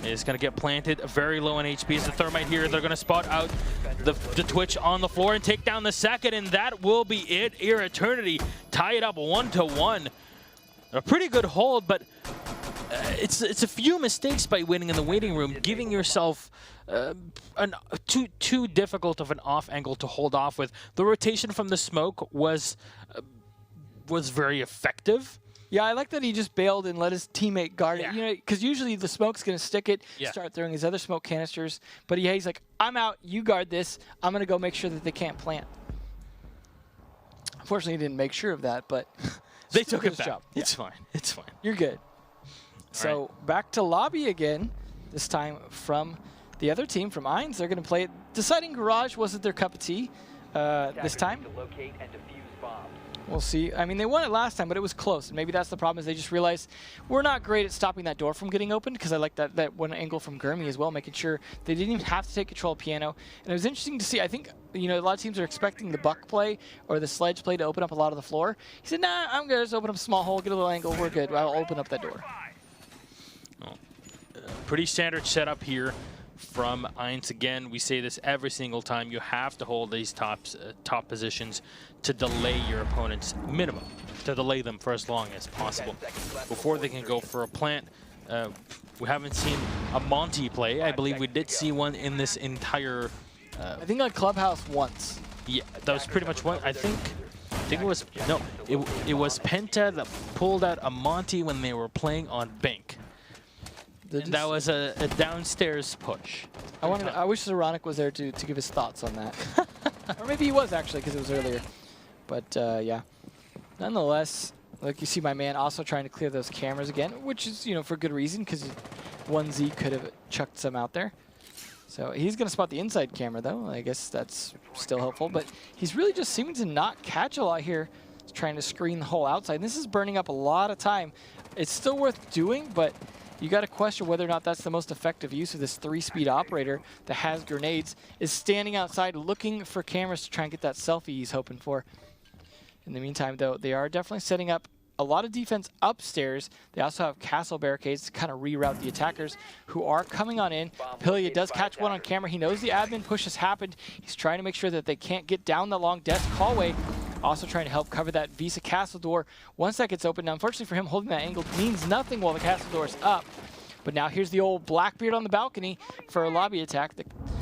is going to get planted very low on HP. As the thermite here, they're going to spot out the Twitch on the floor and take down the second, and that will be it. eRa Eternity tie it up 1-1. A pretty good hold, but it's a few mistakes by winning in the waiting room, giving yourself too difficult of an off angle to hold off with. The rotation from the smoke was very effective. Yeah, I like that he just bailed and let his teammate guard Yeah. it. Because usually the smoke's going to stick it, Yeah. start throwing his other smoke canisters. But he's like, I'm out, you guard this. I'm going to go make sure that they can't plant. Unfortunately, he didn't make sure of that, but They still took did it his back. job. It's fine. It's fine. You're good. So back to lobby again, this time from the other team, from eINS. They're going to play it. Deciding Garage wasn't their cup of tea this time. To locate and defuse bombs. We'll see. I mean, they won it last time, but it was close. And maybe that's the problem, is they just realized we're not great at stopping that door from getting opened, because I like that one angle from Gurmy as well, making sure they didn't even have to take control of piano. And it was interesting to see. I think, a lot of teams are expecting the buck play or the sledge play to open up a lot of the floor. He said, nah, I'm going to just open up a small hole, get a little angle, we're good. I'll open up that door. Pretty standard setup here from eINS. Again, we say this every single time. You have to hold these top positions to delay your opponents, minimum, to delay them for as long as possible before they can go for a plant. We haven't seen a Monty play. I believe we did see one in this entire... I think on Clubhouse once. Yeah, that was pretty much one. I think it was... No, it was Penta that pulled out a Monty when they were playing on Bank. And that was a downstairs push. I wish Zeronic was there to give his thoughts on that. Or maybe he was, actually, because it was earlier. But, yeah. Nonetheless, like you see my man also trying to clear those cameras again, which is, for good reason, because 1Z could have chucked some out there. So he's going to spot the inside camera, though. I guess that's still helpful. But he's really just seeming to not catch a lot here. He's trying to screen the whole outside. And this is burning up a lot of time. It's still worth doing, but you got to question whether or not that's the most effective use of this 3-speed operator that has grenades, is standing outside looking for cameras to try and get that selfie he's hoping for. In the meantime, though, they are definitely setting up a lot of defense upstairs. They also have castle barricades to kind of reroute the attackers who are coming on in. Papilia does catch one on camera. He knows the admin push has happened. He's trying to make sure that they can't get down the long desk hallway. Also trying to help cover that Visa castle door once that gets open. Now, unfortunately for him, holding that angle means nothing while the castle door is up. But now here's the old Blackbeard on the balcony for a lobby attack,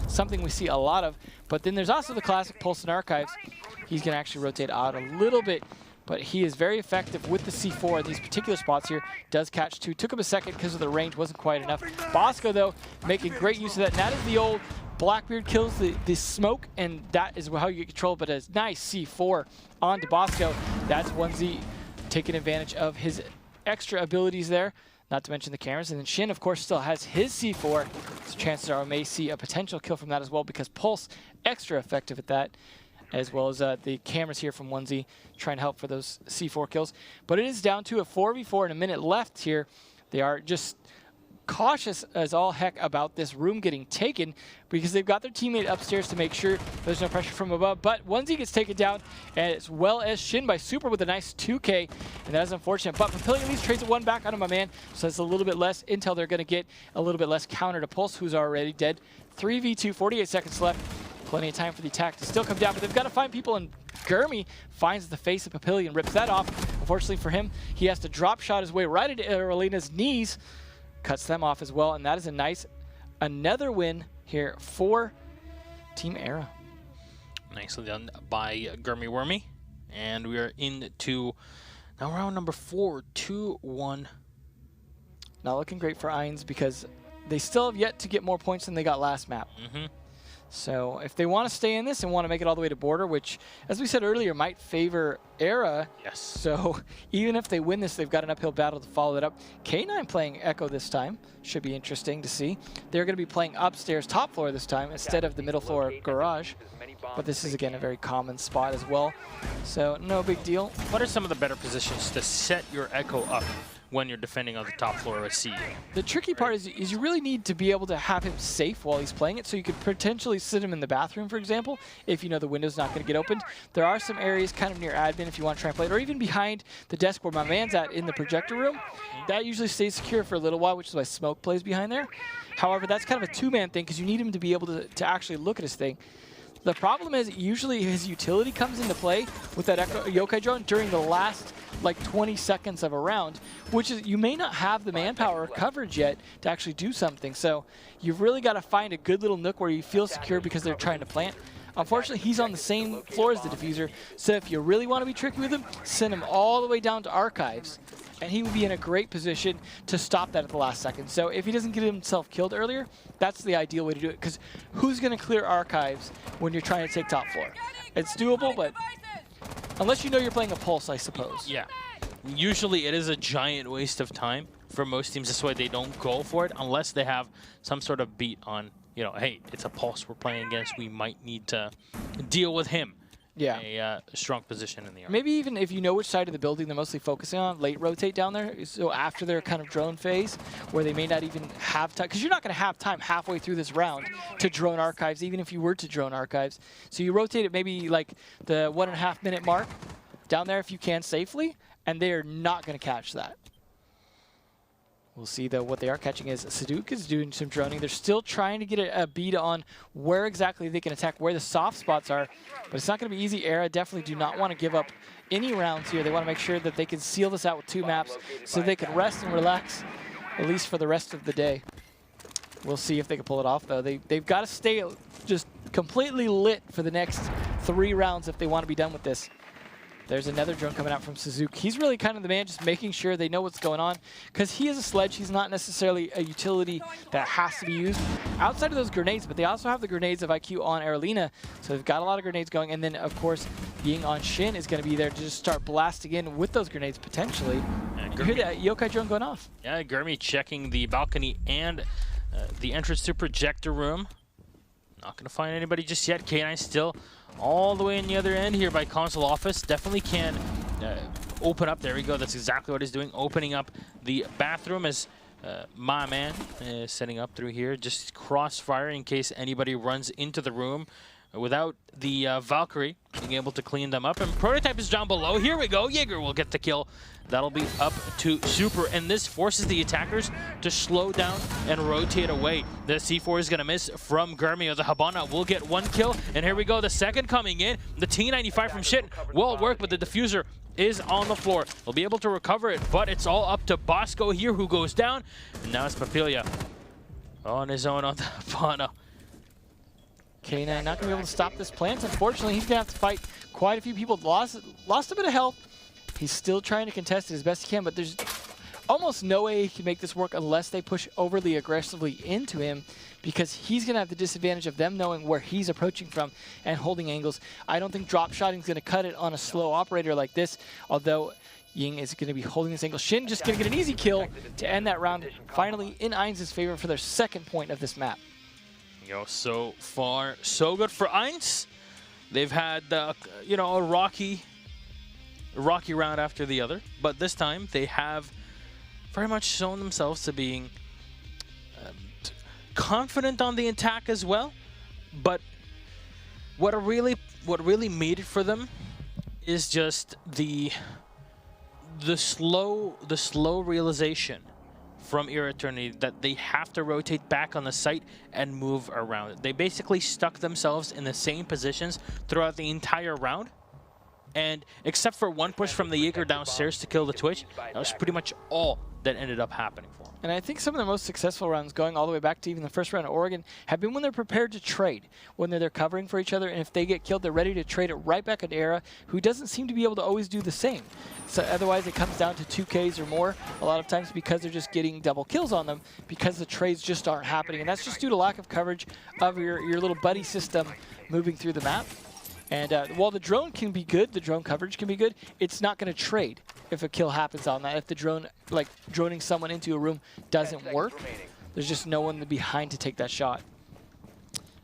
something we see a lot of. But then there's also the classic Pulse and Archives. He's going to actually rotate out a little bit, but he is very effective with the C4 in these particular spots here. Does catch 2. Took him a second because of the range, wasn't quite enough. Bosco, though, making great use of that. And that is the old Blackbeard kills the smoke, and that is how you get control. But a nice C4 onto Bosco. That's 1Z taking advantage of his extra abilities there, not to mention the cameras. And then Shin, of course, still has his C4. So chances are we may see a potential kill from that as well, because Pulse extra effective at that, as well as the cameras here from 1Z trying to help for those C4 kills. But it is down to a 4v4 and a minute left here. They are just cautious as all heck about this room getting taken, because they've got their teammate upstairs to make sure there's no pressure from above. But 1Z gets taken down, as well as Shin by Super with a nice 2K, and that is unfortunate. But Papillion at least trades it one back onto my man, so that's a little bit less intel. They're going to get a little bit less counter to Pulse, who's already dead. 3v2, 48 seconds left. Plenty of time for the attack to still come down, but they've got to find people, and Gurmy finds the face of Papillion, rips that off. Unfortunately for him, he has to drop shot his way right into Eralina's knees, cuts them off as well, and that is a nice, another win here for Team eRa. Nicely done by Gurmy Wormy, and we are into now round number 4, 2-1. Not looking great for eINS, because they still have yet to get more points than they got last map. So if they want to stay in this and want to make it all the way to border, which, as we said earlier, might favor eRa. Yes. So even if they win this, they've got an uphill battle to follow it up. K9 playing Echo this time. Should be interesting to see. They're going to be playing upstairs top floor this time instead of the middle floor garage. But this is, again, a very common spot as well. So no big deal. What are some of the better positions to set your Echo up when you're defending on the top floor of a C? The tricky part is you really need to be able to have him safe while he's playing it, so you could potentially sit him in the bathroom, for example, if you know the window's not going to get opened. There are some areas kind of near admin if you want to try and play it, or even behind the desk where my man's at in the projector room. That usually stays secure for a little while, which is why Smoke plays behind there. However, that's kind of a two-man thing, because you need him to be able to actually look at his thing. The problem is usually his utility comes into play with that yokai drone during the last like 20 seconds of a round, which is, you may not have the manpower or coverage yet to actually do something. So you've really got to find a good little nook where you feel secure, because they're trying to plant. Unfortunately, he's on the same floor as the diffuser, so if you really want to be tricky with him, send him all the way down to Archives, and he would be in a great position to stop that at the last second. So if he doesn't get himself killed earlier, that's the ideal way to do it, because who's going to clear Archives when you're trying to take top floor? It's doable, but unless you know you're playing a Pulse, I suppose. Yeah. Usually it is a giant waste of time for most teams. That's why they don't go for it unless they have some sort of beat on, you know, hey, it's a Pulse we're playing against. We might need to deal with him. Yeah. A strong position in the arm. Maybe even if you know which side of the building they're mostly focusing on, late rotate down there. So after their kind of drone phase, where they may not even have time, because you're not going to have time halfway through this round to drone Archives, even if you were to drone Archives. So you rotate it maybe like the 1.5 minute mark down there if you can safely, and they are not going to catch that. We'll see, though, what they are catching is Saduk is doing some droning. They're still trying to get a beat on where exactly they can attack, where the soft spots are. But it's not going to be easy. eRa definitely do not want to give up any rounds here. They want to make sure that they can seal this out with 2 maps so they can rest and relax, at least for the rest of the day. We'll see if they can pull it off, though. They've got to stay just completely lit for the next 3 rounds if they want to be done with this. There's another drone coming out from Suzuki. He's really kind of the man, just making sure they know what's going on, because he is a sledge. He's not necessarily a utility that has to be used outside of those grenades, but they also have the grenades of IQ on Eralina, so they've got a lot of grenades going. And then, of course, being on Shin is going to be there to just start blasting in with those grenades, potentially. You hear that yokai drone going off. Yeah, Gurmy checking the balcony and the entrance to projector room. Not going to find anybody just yet. K9 still all the way in the other end here by console office. Definitely can open up. There we go. That's exactly what he's doing. Opening up the bathroom as my man is setting up through here. Just crossfire in case anybody runs into the room without the Valkyrie being able to clean them up. And Prototype is down below. Here we go. Jaeger will get the kill. That'll be up to Super. And this forces the attackers to slow down and rotate away. The C4 is going to miss from Gurmi. The Habana will get 1 kill. And here we go. The second coming in. The T95 from Shit will work, but the diffuser is on the floor. They'll be able to recover it, but it's all up to Bosco here, who goes down. And now it's Papilia on his own on the Habana. K9 not going to be able to stop this plant. Unfortunately, he's going to have to fight quite a few people. Lost a bit of health. He's still trying to contest it as best he can, but there's almost no way he can make this work unless they push overly aggressively into him, because he's going to have the disadvantage of them knowing where he's approaching from and holding angles. I don't think drop shotting is going to cut it on a slow operator like this, although Ying is going to be holding this angle. Shin just going to get an easy kill to end that round, finally in eINS' favor for their second point of this map. So far, so good for eINS. They've had, a rocky round after the other, but this time they have very much shown themselves to being confident on the attack as well. But what really made it for them is just the slow realization from eRa Eternity that they have to rotate back on the site and move around it. They basically stuck themselves in the same positions throughout the entire round. And except for one push from the Jaeger downstairs to kill the Twitch, that was pretty much all that ended up happening for them. And I think some of the most successful rounds, going all the way back to even the first round of Oregon, have been when they're prepared to trade, when they're covering for each other, and if they get killed, they're ready to trade it right back at eRa, who doesn't seem to be able to always do the same. So otherwise, it comes down to 2Ks or more a lot of times, because they're just getting double kills on them, because the trades just aren't happening. And that's just due to lack of coverage of your little buddy system moving through the map. And while the drone can be good, the drone coverage can be good, it's not going to trade if a kill happens on that. If the drone, like droning someone into a room, doesn't work, there's just no one behind to take that shot.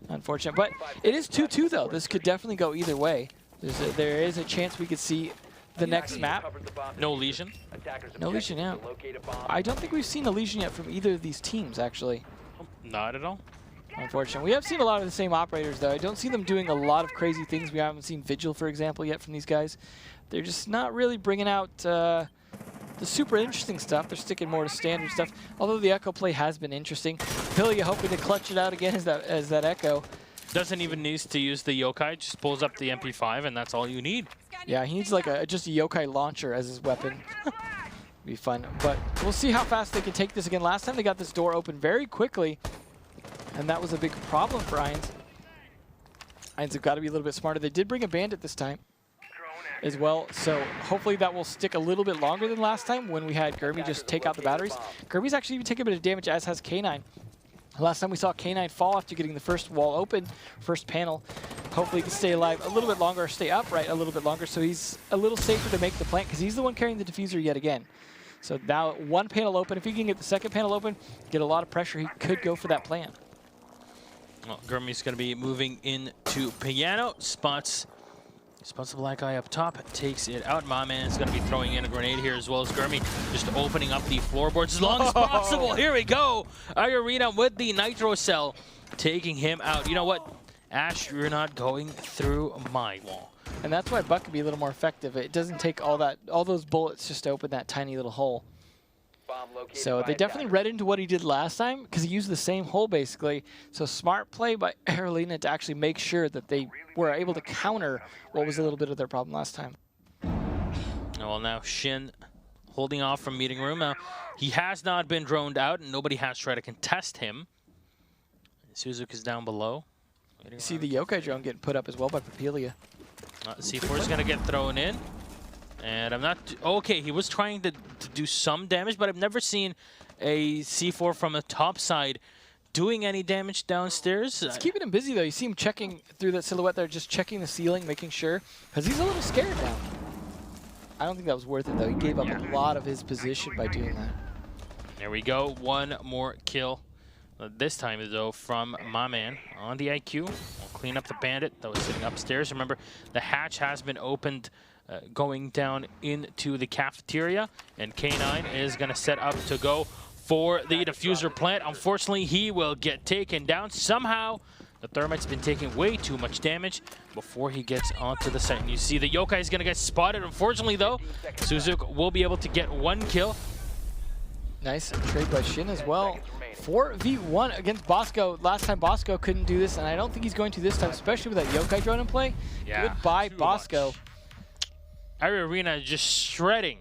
Unfortunate. But it is 2-2 though. This could definitely go either way. There is a chance we could see the next map. No Lesion? No Lesion, yeah. I don't think we've seen a Lesion yet from either of these teams, actually. Not at all. Unfortunately. We have seen a lot of the same operators, though. I don't see them doing a lot of crazy things. We haven't seen Vigil, for example, yet from these guys. They're just not really bringing out the super interesting stuff. They're sticking more to standard stuff, although the Echo play has been interesting. Pillia hoping to clutch it out again as that Echo. Doesn't even need to use the Yokai, just pulls up the MP5, and that's all you need. Yeah, he needs like just a Yokai launcher as his weapon. Be fun, but we'll see how fast they can take this again. Last time they got this door open very quickly, and that was a big problem for eINS. eINS have got to be a little bit smarter. They did bring a bandit this time as well, so hopefully that will stick a little bit longer than last time when we had Gurmi just take out the batteries. Gurmi's actually even taking a bit of damage, as has K9. Last time we saw K9 fall after getting the first wall open, first panel. Hopefully he can stay alive a little bit longer, or stay upright a little bit longer, so he's a little safer to make the plant, because he's the one carrying the diffuser yet again. So now one panel open. If he can get the second panel open, get a lot of pressure, he could go for that plant. Well, Gurmi's going to be moving into Piano. Spots the black eye up top, takes it out. My man is going to be throwing in a grenade here, as well as Gurmi just opening up the floorboards as long as possible. Here we go. eINS with the Nitro Cell, taking him out. You know what? Ash, you're not going through my wall. And that's why Buck can be a little more effective. It doesn't take all those bullets just to open that tiny little hole. So they definitely read into what he did last time, because he used the same hole basically. So smart play by Carolina to actually make sure that they were able to counter what was a little bit of their problem last time. Well, now Shin holding off from meeting room. Now he has not been droned out, and nobody has tried to contest him. Suzuki's down below. You see the Yokai drone getting put up as well by Papilia. C4 is going to get thrown in. And I'm not... Okay, he was trying to do some damage, but I've never seen a C4 from the top side doing any damage downstairs. It's keeping him busy, though. You see him checking through that silhouette there, just checking the ceiling, making sure. Because he's a little scared now. I don't think that was worth it, though. He gave up a lot of his position by doing that. There we go. One more kill. This time, though, from my man on the IQ. We'll clean up the bandit that was sitting upstairs. Remember, the hatch has been opened going down into the cafeteria, and K9 is going to set up to go for the diffuser plant. Unfortunately, he will get taken down. Somehow, The Thermite's been taking way too much damage before he gets onto the site. And you see the Yokai is going to get spotted. Unfortunately, though, Suzuk will be able to get 1 kill. Nice trade by Shin as well. 4v1 against Bosco. Last time Bosco couldn't do this, and I don't think he's going to this time, especially with that Yokai drone in play. Yeah, goodbye, Bosco. eRa just shredding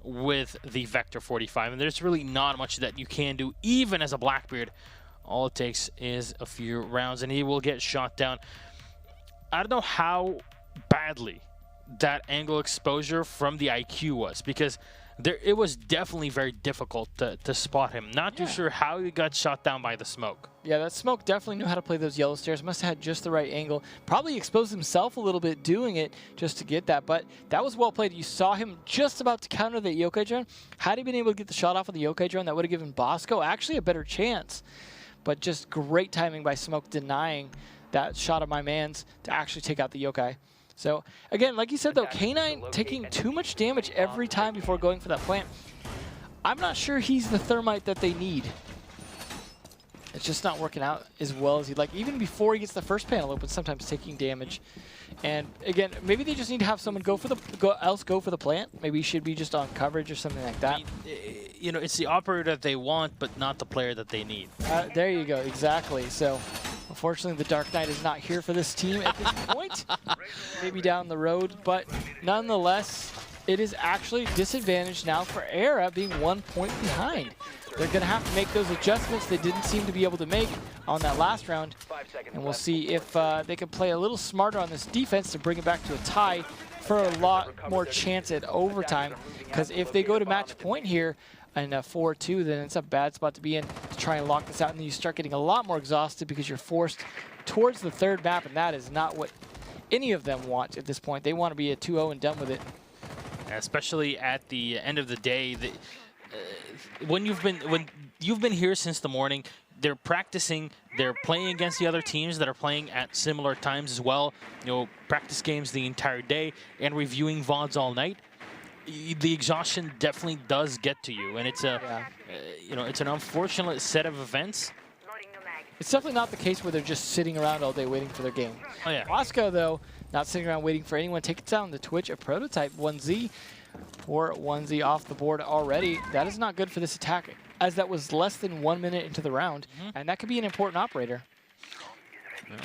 with the Vector 45, and there's really not much that you can do, even as a Blackbeard. All it takes is a few rounds, and he will get shot down. I don't know how badly that angle exposure from the IQ was, because it was definitely very difficult to spot him. Not too sure how he got shot down by the smoke. Yeah, that smoke definitely knew how to play those yellow stairs. Must have had just the right angle. Probably exposed himself a little bit doing it just to get that, but that was well played. You saw him just about to counter the Yokai drone. Had he been able to get the shot off of the Yokai drone, that would have given Bosco actually a better chance. But just great timing by Smoke denying that shot of my man's to actually take out the Yokai. So, again, like you said, though, K9 taking too much damage every time before going for that plant. I'm not sure he's the Thermite that they need. It's just not working out as well as he'd like. Even before he gets the first panel open, sometimes taking damage. And, again, maybe they just need to have someone go for the plant. Maybe he should be just on coverage or something like that. I mean, you know, it's the operator that they want, but not the player that they need. There you go, exactly. So, unfortunately, the Dark Knight is not here for this team at this point. Maybe down the road, but nonetheless, it is actually disadvantaged now for eRa being 1 point behind. They're going to have to make those adjustments they didn't seem to be able to make on that last round. And we'll see if they can play a little smarter on this defense to bring it back to a tie for a lot more chance at overtime. Because if they go to match point here and 4-2, then it's a bad spot to be in to try and lock this out. And then you start getting a lot more exhausted because you're forced towards the third map, and that is not what any of them want at this point. They want to be a 2-0 and done with it. Especially at the end of the day, when you've been here since the morning, they're practicing, they're playing against the other teams that are playing at similar times as well. You know, practice games the entire day and reviewing VODs all night. The exhaustion definitely does get to you, and it's you know, it's an unfortunate set of events. It's definitely not the case where they're just sitting around all day waiting for their game. Oh yeah. Bosco, though, not sitting around waiting for anyone. Take it down the Twitch, a prototype 1Z. Or 1Z off the board already. That is not good for this attack, as that was less than 1 minute into the round, and that could be an important operator.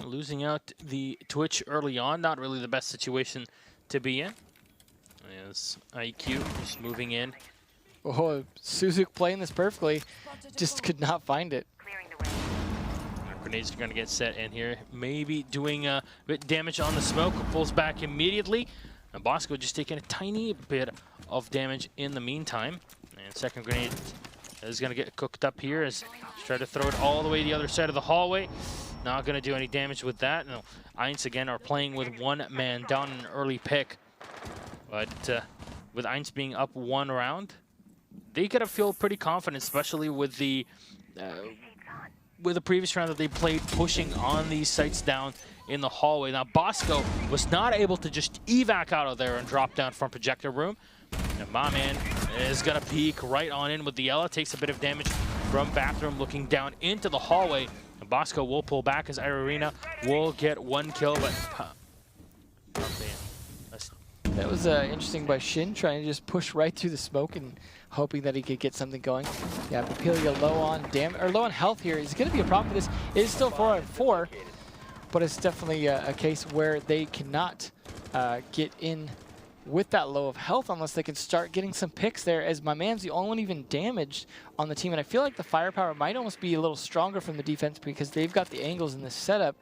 Losing out the Twitch early on, not really the best situation to be in. As IQ just moving in. Oh, Suzuk playing this perfectly, just could not find it. Grenades are going to get set in here, maybe doing a bit damage on the smoke, pulls back immediately. And Bosco just taking a tiny bit of damage in the meantime. And second grenade is going to get cooked up here as try to throw it all the way to the other side of the hallway. Not going to do any damage with that. No, eINS again are playing with 1 man down an early pick. But with eINS being up 1 round, they could have feel pretty confident, especially with the previous round that they played pushing on these sites down in the hallway. Now Bosco was not able to just evac out of there and drop down from projector room. And my man is gonna peek right on in with the Ella, takes a bit of damage from bathroom, looking down into the hallway. And Bosco will pull back as eRa will get 1 kill, but that was interesting by Shin, trying to just push right through the smoke and hoping that he could get something going. Yeah, Papilia low on health here is going to be a problem for this. It is still 4-4, but it's definitely a case where they cannot get in with that low of health unless they can start getting some picks there, as my man's the only one even damaged on the team. And I feel like the firepower might almost be a little stronger from the defense because they've got the angles in this setup.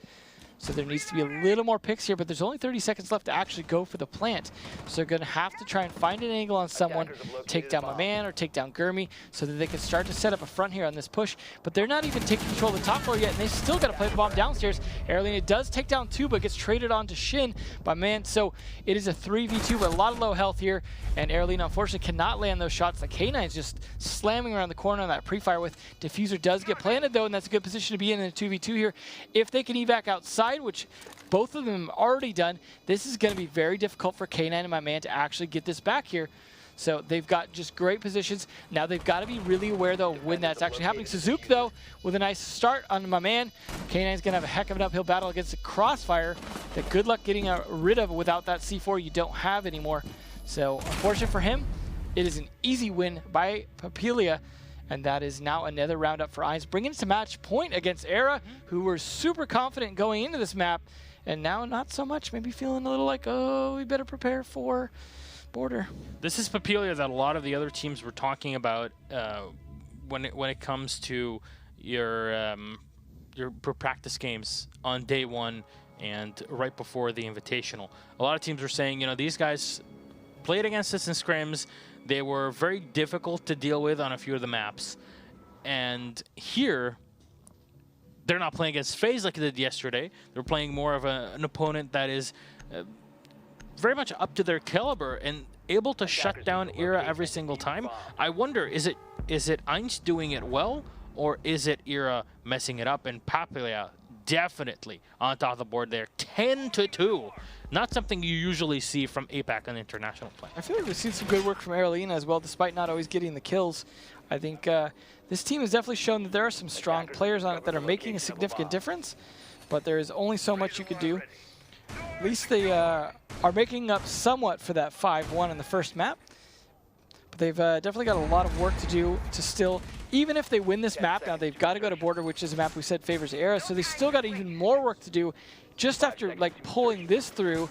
So there needs to be a little more picks here, but there's only 30 seconds left to actually go for the plant. So they're going to have to try and find an angle on someone, take down my man or take down Gurmy, so that they can start to set up a front here on this push. But they're not even taking control of the top floor yet, and they still got to play the bomb downstairs. eRa does take down 2, but gets traded on to Shin by man. So it is a 3v2 with a lot of low health here, and eRa unfortunately cannot land those shots. The K9's just slamming around the corner on that pre-fire with Diffuser does get planted though, and that's a good position to be in a 2v2 here. If they can evac outside, which both of them have already done, this is going to be very difficult for K9 and my man to actually get this back here. So they've got just great positions. Now they've got to be really aware, though, when that's actually happening. Suzuki, though, with a nice start on my man. K9's going to have a heck of an uphill battle against the Crossfire that good luck getting rid of without that C4 you don't have anymore. So unfortunate for him, it is an easy win by Papilia. And that is now another round up for eINS, bringing it to match point against eRa, who were super confident going into this map. And now not so much, maybe feeling a little like, oh, we better prepare for border. This is Papilia that a lot of the other teams were talking about when it comes to your practice games on day one and right before the Invitational. A lot of teams were saying, you know, these guys played against us in scrims. They were very difficult to deal with on a few of the maps. And here, they're not playing against FaZe like they did yesterday. They're playing more of an opponent that is very much up to their caliber and able to shut down eRa every single time. I wonder, is it eINS doing it well, or is it eRa messing it up? And Papilia definitely on top of the board there, 10-2. Not something you usually see from APAC on international play. I feel like we've seen some good work from Aralina as well, despite not always getting the kills. I think this team has definitely shown that there are some strong players on it that are making a significant difference, but there is only so much you could do. At least they are making up somewhat for that 5-1 in the first map. But they've definitely got a lot of work to do to still, even if they win this map, now they've got to go to border, which is a map we said favors eRa, so they still got even more work to do just after like pulling this through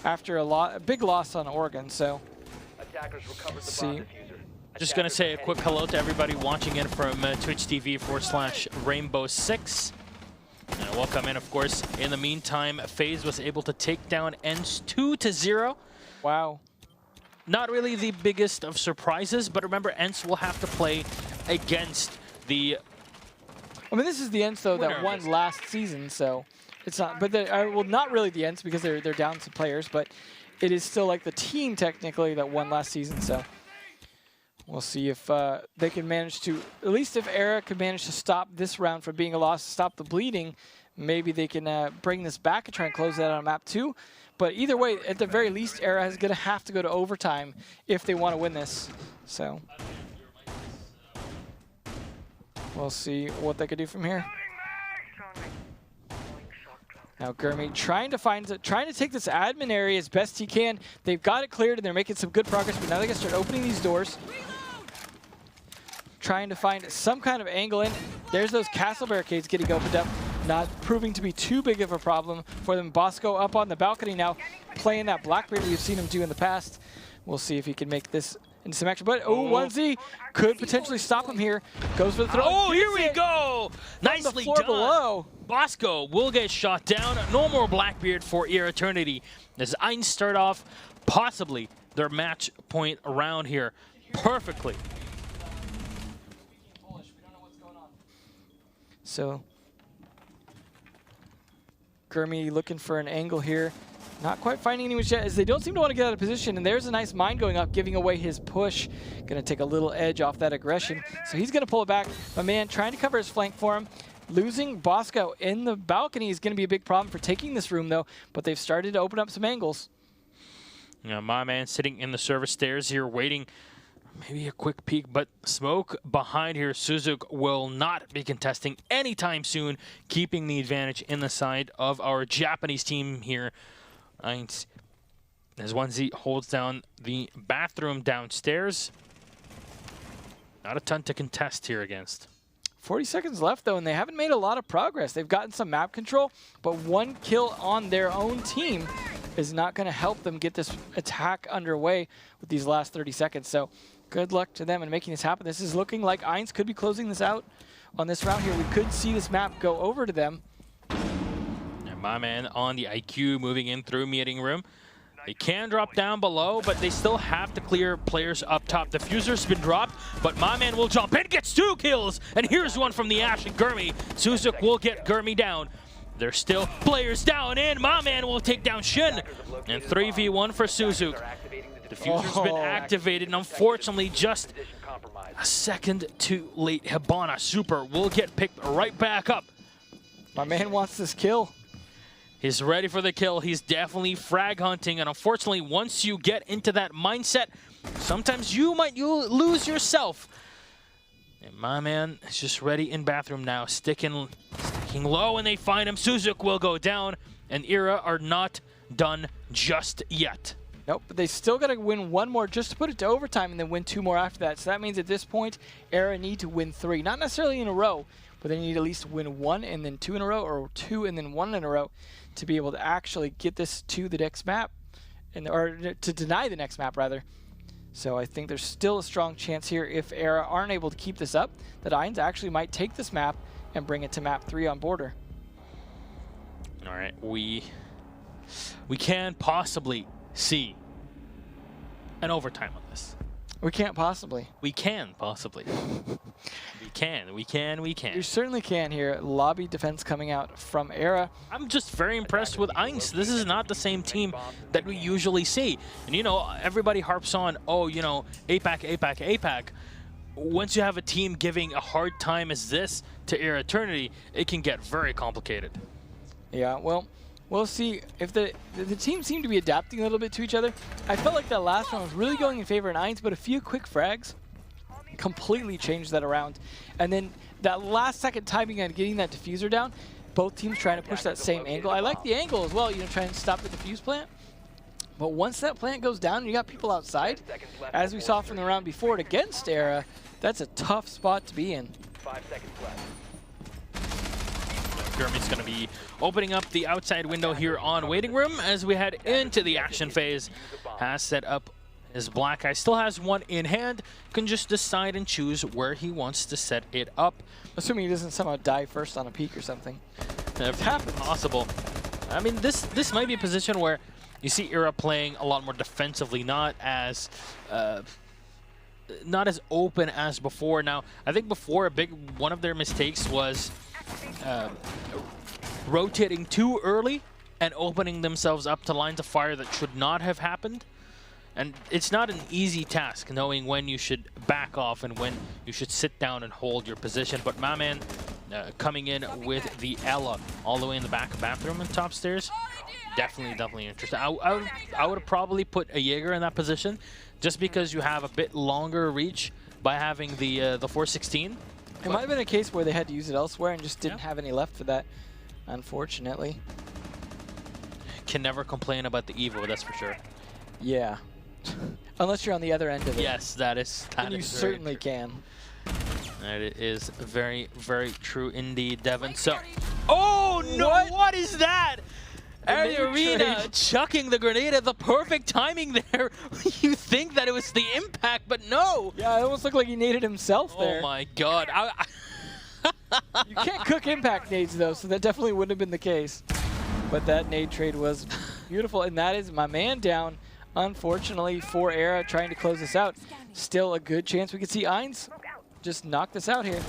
after a big loss on Oregon. So let's see. Just going to say a quick hello to everybody watching in from Twitch TV/Rainbow6. And welcome in, of course. In the meantime, FaZe was able to take down eINS 2-0. Wow. Not really the biggest of surprises, but remember, eINS will have to play against the... I mean, this is the eINS, though, that won last season, so it's not... But well, not really the eINS, because they're down some players, but it is still like the team, technically, that won last season, so... We'll see if they can manage to, at least if eRa can manage to stop this round from being a loss, stop the bleeding, maybe they can bring this back and try and close that on map 2. But either way, at the very least, eRa is going to have to go to overtime if they want to win this. So we'll see what they can do from here. Now Gurmy trying to take this admin area as best he can. They've got it cleared and they're making some good progress, but now they got to start opening these doors. Trying to find some kind of angle in. There's those castle barricades getting opened up, not proving to be too big of a problem for them. Bosco up on the balcony now, playing that Blackbeard we've seen him do in the past. We'll see if he can make this into some action. But, oh, 1Z could potentially stop him here. Goes for the throw. Oh, here we go! Nicely done. Below. Bosco will get shot down. No more Blackbeard for eRa as eINS start off possibly their match point around here perfectly. So Gurmy looking for an angle here. Not quite finding anyone yet, as they don't seem to want to get out of position. And there's a nice mine going up, giving away his push. Going to take a little edge off that aggression. So he's going to pull it back. My man trying to cover his flank for him. Losing Bosco in the balcony is going to be a big problem for taking this room, though. But they've started to open up some angles. Yeah, my man sitting in the service stairs here, waiting. Maybe a quick peek, but smoke behind here. Suzuki will not be contesting anytime soon, keeping the advantage in the side of our Japanese team here. eINS, as 1Z holds down the bathroom downstairs. Not a ton to contest here against. 40 seconds left, though, and they haven't made a lot of progress. They've gotten some map control, but one kill on their own team is not going to help them get this attack underway with these last 30 seconds. So good luck to them in making this happen. This is looking like eINS could be closing this out on this round here. We could see this map go over to them. And my man on the IQ moving in through meeting room. They can drop down below, but they still have to clear players up top. The fuser's been dropped, but my man will jump in, gets 2 kills, and here's one from the Ash and Gurmy. Suzuki will get Gurmy down. There's still players down in. My man will take down Shin, and 3v1 for Suzuki. The fuser's been activated, and unfortunately, just a second too late. Hibana Super will get picked right back up. My man wants this kill. He's ready for the kill. He's definitely frag hunting. And unfortunately, once you get into that mindset, sometimes you might lose yourself. And my man is just ready in bathroom now, sticking low, and they find him. Suzuk will go down, and eRa are not done just yet. Nope, but they still got to win one more just to put it to overtime and then win 2 more after that. So that means at this point, eRa need to win 3. Not necessarily in a row, but they need at least win 1 and then 2 in a row, or 2 and then 1 in a row to be able to actually get this to the next map, or to deny the next map, rather. So I think there's still a strong chance here if eRa aren't able to keep this up, that eINS actually might take this map and bring it to map 3 on border. All right, we can possibly see an overtime on this. We can't possibly. We can possibly. We can. You certainly can here. Lobby defense coming out from eRa. I'm just very impressed with eINS. This is not the same team that we usually see. And, you know, everybody harps on, oh, you know, APAC. Once you have a team giving a hard time as this to eRa Eternity, it can get very complicated. Yeah, well, we'll see. If the teams seem to be adapting a little bit to each other. I felt like that last round was really going in favor of eINS, but a few quick frags completely changed that around. And then that last second timing on getting that diffuser down, both teams trying to push that same angle. I like the angle as well, you know, trying to stop the diffuse plant. But once that plant goes down and you got people outside, as we saw from the round before it against eRa, that's a tough spot to be in. 5 seconds left. Gurmy's going to be opening up the outside window here on waiting room as we head into the action phase. Has set up his black eye, still has one in hand, can just decide and choose where he wants to set it up. Assuming he doesn't somehow die first on a peak or something. It's possible. I mean, this might be a position where you see eRa playing a lot more defensively, not as open as before. Now, I think before one of their mistakes was rotating too early and opening themselves up to lines of fire that should not have happened. And it's not an easy task knowing when you should back off and when you should sit down and hold your position. But my man coming in with the Ella all the way in the back bathroom and top stairs, definitely interesting. I would have probably put a Jaeger in that position just because you have a bit longer reach by having the 416. It might have been a case where they had to use it elsewhere and just didn't have any left for that, unfortunately. Can never complain about the Evo, that's for sure. Yeah. Unless you're on the other end of it. Yes, that is you certainly can. That is very true indeed, Devin. So, oh no! What is that? eRa chucking the grenade at the perfect timing there. You think that it was the impact, but no. Yeah, it almost looked like he naded himself there. Oh my god. You can't cook impact nades though, so that definitely wouldn't have been the case. But that nade trade was beautiful, and that is my man down. Unfortunately for eRa trying to close this out. Still a good chance we could see eINS just knock this out here.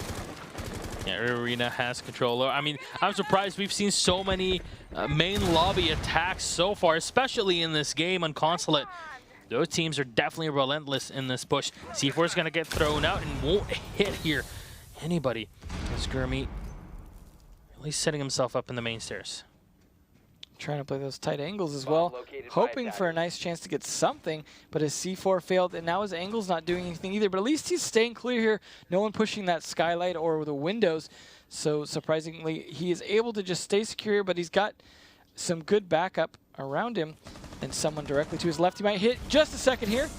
Yeah, Arena has control. I mean, I'm surprised we've seen so many main lobby attacks so far, especially in this game on Consulate. Those teams are definitely relentless in this push. C4 is going to get thrown out and won't hit here anybody. As Gurmy at least setting himself up in the main stairs. Trying to play those tight angles as well, hoping for a nice chance to get something, but his C4 failed, and now his angle's not doing anything either, but at least he's staying clear here. No one pushing that skylight or the windows, so surprisingly, he is able to just stay secure, but he's got some good backup around him, and someone directly to his left. He might hit just a second here,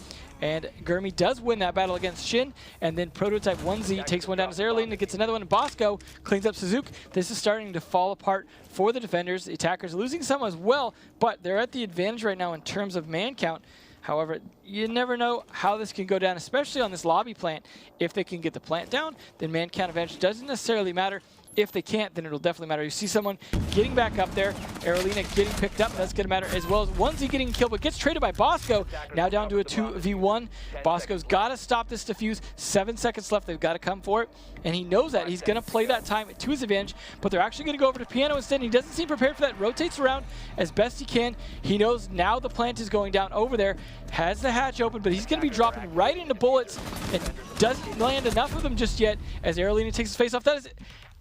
and Gurmy does win that battle against Shin, and then Prototype 1Z takes one down his air lane and gets another one, and Bosco cleans up Suzuk. This is starting to fall apart for the defenders. The attackers losing some as well, but they're at the advantage right now in terms of man count. However, you never know how this can go down, especially on this lobby plant. If they can get the plant down, then man count advantage doesn't necessarily matter. If they can't, then it'll definitely matter. You see someone getting back up there. Aerolina getting picked up. That's going to matter, as well as Onesie getting killed, but gets traded by Bosco. Now down to a 2v1. Bosco's got to stop this defuse. 7 seconds left. They've got to come for it. And he knows that. He's going to play that time to his advantage, but they're actually going to go over to Piano instead. He doesn't seem prepared for that. Rotates around as best he can. He knows now the plant is going down over there. Has the hatch open, but he's going to be dropping right into bullets and doesn't land enough of them just yet as Aerolina takes his face off. That is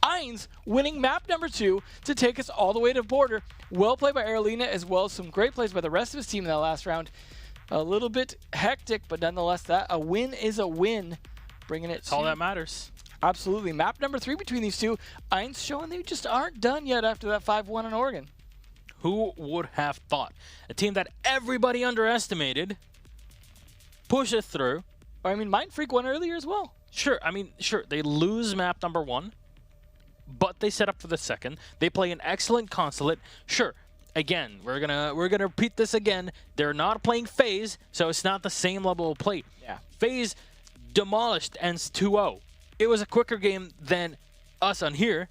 eINS winning map number 2 to take us all the way to border. Well played by eRa, as well as some great plays by the rest of his team in that last round. A little bit hectic, but nonetheless, a win is a win. Bringing it That's all that matters. Absolutely. Map number 3 between these two. eINS showing they just aren't done yet after that 5-1 in Oregon. Who would have thought? A team that everybody underestimated pushes through. I mean, Mind Freak won earlier as well. Sure, I mean, sure, they lose map number 1, but they set up for the second. They play an excellent Consulate. Sure, again, we're gonna repeat this again. They're not playing FaZe, so it's not the same level of play. Yeah. FaZe demolished ENS 2-0. It was a quicker game than us on here,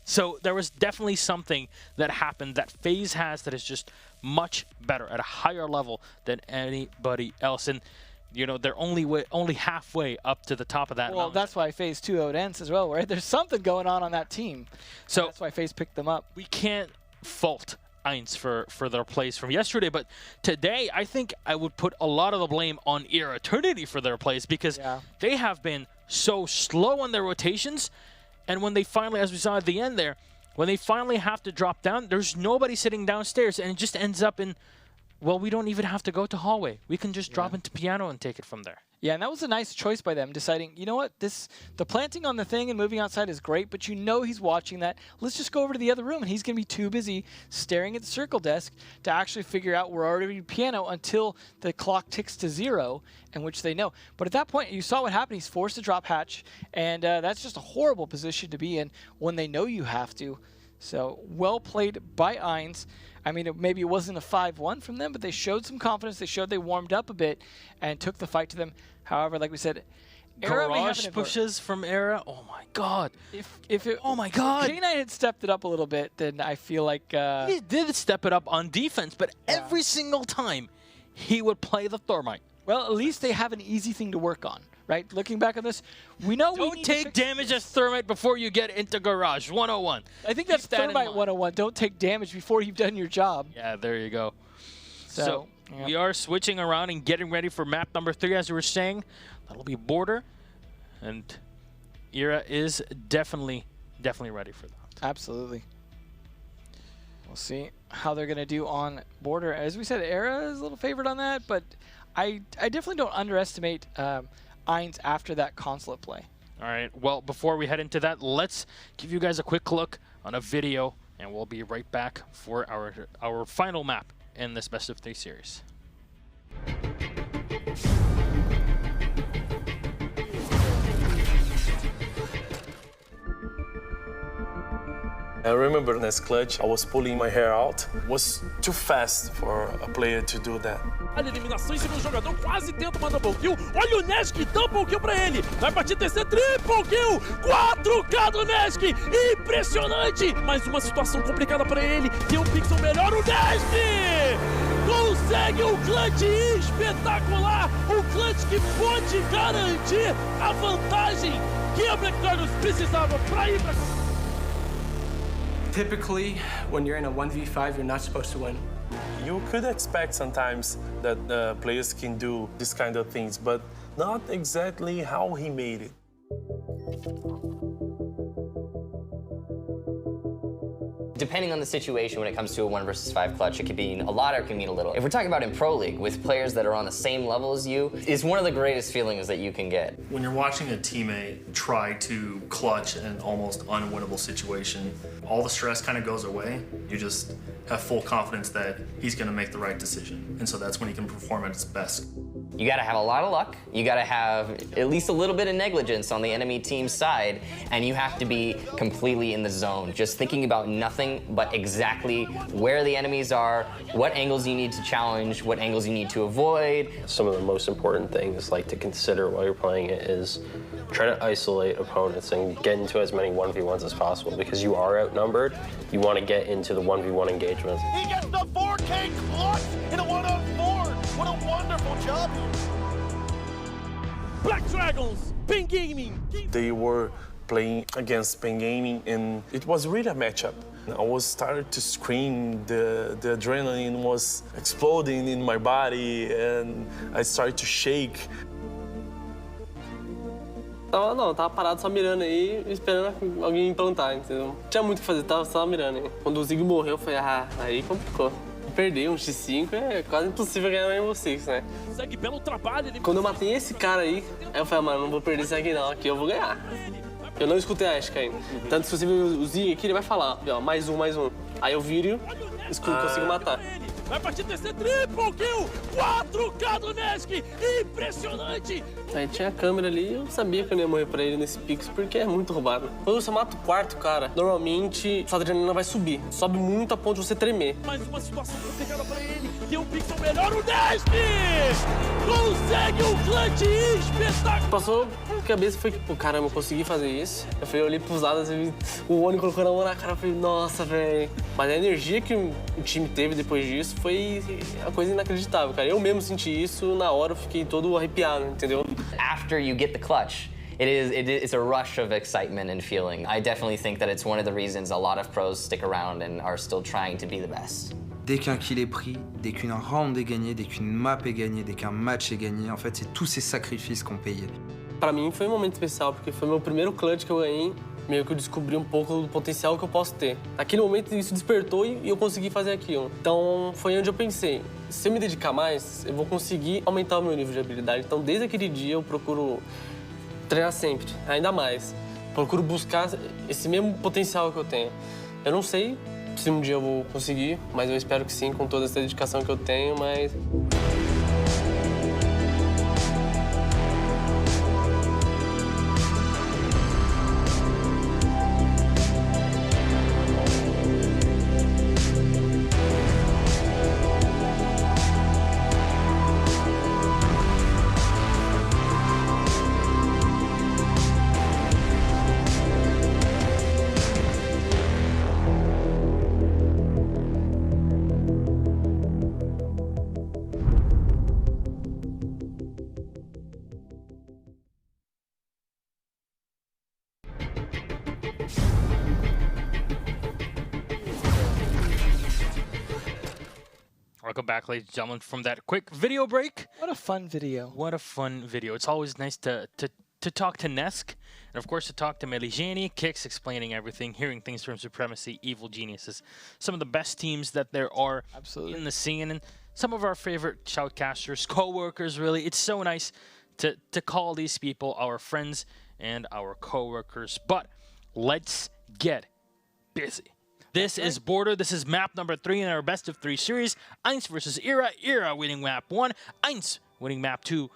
so there was definitely something that happened that FaZe has that is just much better at a higher level than anybody else. And you know, they're only halfway up to the top of that Well, mountain. that's why FaZe 2-0'd ENS as well, right? There's something going on that team. So that's why FaZe picked them up. we can't fault eINS for their plays from yesterday, but today I think I would put a lot of the blame on eRa Eternity for their plays, because they have been so slow on their rotations, and when they finally, as we saw at the end there, when they finally have to drop down, there's nobody sitting downstairs, and it just ends up in, well, we don't even have to go to hallway. We can just drop into piano and take it from there. Yeah, and that was a nice choice by them, deciding, you know what, the planting on the thing and moving outside is great, but you know he's watching that. Let's just go over to the other room, and he's going to be too busy staring at the circle desk to actually figure out we're already piano until the clock ticks to 0, in which they know. But at that point, you saw what happened. He's forced to drop hatch, and that's just a horrible position to be in when they know you have to. So, well played by eINS. I mean, maybe it wasn't a 5-1 from them, but they showed some confidence. They showed they warmed up a bit and took the fight to them. However, like we said, eRa may have Garage an pushes from eRa. Oh my God! Oh my God! If K9 had stepped it up a little bit, then I feel like he did step it up on defense, but every single time he would play the Thermite. Well, at least they have an easy thing to work on, right? Looking back on this, we know don't take damage as Thermite before you get into Garage 101. I think that's Thermite 101. Don't take damage before you've done your job. Yeah, there you go. So we are switching around and getting ready for map number 3, as we were saying. That'll be border, and eRa is definitely ready for that. Absolutely. We'll see how they're going to do on border. As we said, eRa is a little favored on that, but I definitely don't underestimate eINS after that Consulate play. All right, well, before we head into that, let's give you guys a quick look on a video, and we'll be right back for our final map in this best of 3 series. I remember in this clutch, I was pulling my hair out. It was too fast for a player to do that. A eliminação em cima do jogador, quase tenta uma double kill. Olha o Nesk, double kill pra ele. Vai partir terceiro, triple kill. 4K do Nesk, impressionante. Mais uma situação complicada pra ele. Tem um pixel melhor, o Nesk consegue um clutch espetacular. Um clutch que pode garantir a vantagem que a Black Dragons precisava pra ir pra... Typically, when you're in a 1v5, you're not supposed to win. You could expect sometimes that players can do this kind of things, but not exactly how he made it. Depending on the situation when it comes to a 1 versus 5 clutch, it could mean a lot or it could mean a little. If we're talking about in Pro League with players that are on the same level as you, it's one of the greatest feelings that you can get. When you're watching a teammate try to clutch an almost unwinnable situation, all the stress kind of goes away. You just have full confidence that he's going to make the right decision. And so that's when he can perform at his best. You gotta have a lot of luck, you gotta have at least a little bit of negligence on the enemy team's side, and you have to be completely in the zone, just thinking about nothing but exactly where the enemies are, what angles you need to challenge, what angles you need to avoid. Some of the most important things like to consider while you're playing it is trying to isolate opponents and get into as many 1v1s as possible, because you are outnumbered. You want to get into the 1v1 engagement. He gets the 4K clutch in a 1-on-4. What a wonderful job. Black Dragons, Pen Gaming. They were playing against Pen Gaming, and it was really a matchup. I was started to scream, the adrenaline was exploding in my body, and I started to shake. Tava parado só mirando aí, esperando alguém implantar, entendeu? Não tinha muito o que fazer, tava só mirando aí. Quando o Zig morreu, eu falei, aí complicou. Perder um X5 é quase impossível ganhar um Rainbow Six, né? Segue belo trabalho. Quando eu matei esse cara aí eu falei, mano, não vou perder isso aqui não, aqui eu vou ganhar. Eu não escutei a Ashka ainda. Tanto se você ver o Zig aqui, ele vai falar, ó, mais um. Aí eu viro e consigo matar. Vai partir TC triple kill! 4K do Nesk! Impressionante! Aí tinha a câmera ali, eu sabia que eu não ia morrer pra ele nesse pix, porque é muito roubado. Quando você mata o quarto, cara, normalmente sua adrenalina vai subir. Sobe muito a ponto de você tremer. Mais uma situação complicada pra ele. Tem um pixel melhor, o Nesk! Consegue um clutch espetacular! Passou na cabeça, foi tipo, caramba, eu consegui fazer isso. Eu olhei pros lados e vi o Oni colocando a mão na cara, eu falei, nossa, velho. Mas a energia que o time teve depois disso foi uma coisa inacreditável, cara. Eu mesmo senti isso, na hora eu fiquei todo arrepiado, entendeu? After you get the clutch, it's a rush of excitement and feeling. I definitely think that it's one of the reasons a lot of pros stick around and are still trying to be the best. Dès qu'un kill est pris, dès qu'une round est gagnée, dès qu'une map est gagnée, dès qu'un match est gagné, en fait, c'est tous ces sacrifices qu'on payait. Pra mim foi um momento especial, porque foi meu primeiro clutch que eu ganhei. Meio que eu descobri um pouco do potencial que eu posso ter. Naquele momento isso despertou e eu consegui fazer aquilo. Então foi onde eu pensei, se eu me dedicar mais, eu vou conseguir aumentar o meu nível de habilidade. Então desde aquele dia eu procuro treinar sempre, ainda mais. Procuro buscar esse mesmo potencial que eu tenho. Eu não sei se um dia eu vou conseguir, mas eu espero que sim, com toda essa dedicação que eu tenho, mas... Welcome back, ladies and gentlemen, from that quick video break. What a fun video. What a fun video. It's always nice to talk to Nesk, and of course to talk to Meligeni, Kix explaining everything, hearing things from Supremacy, Evil Geniuses. Some of the best teams that there are in the scene, and some of our favorite shoutcasters, co-workers, really. It's so nice to call these people our friends and our co-workers. But let's get busy. This is Border. This is map number 3 in our best of 3 series. eINS versus eRa. eRa winning map 1. eINS winning map 2.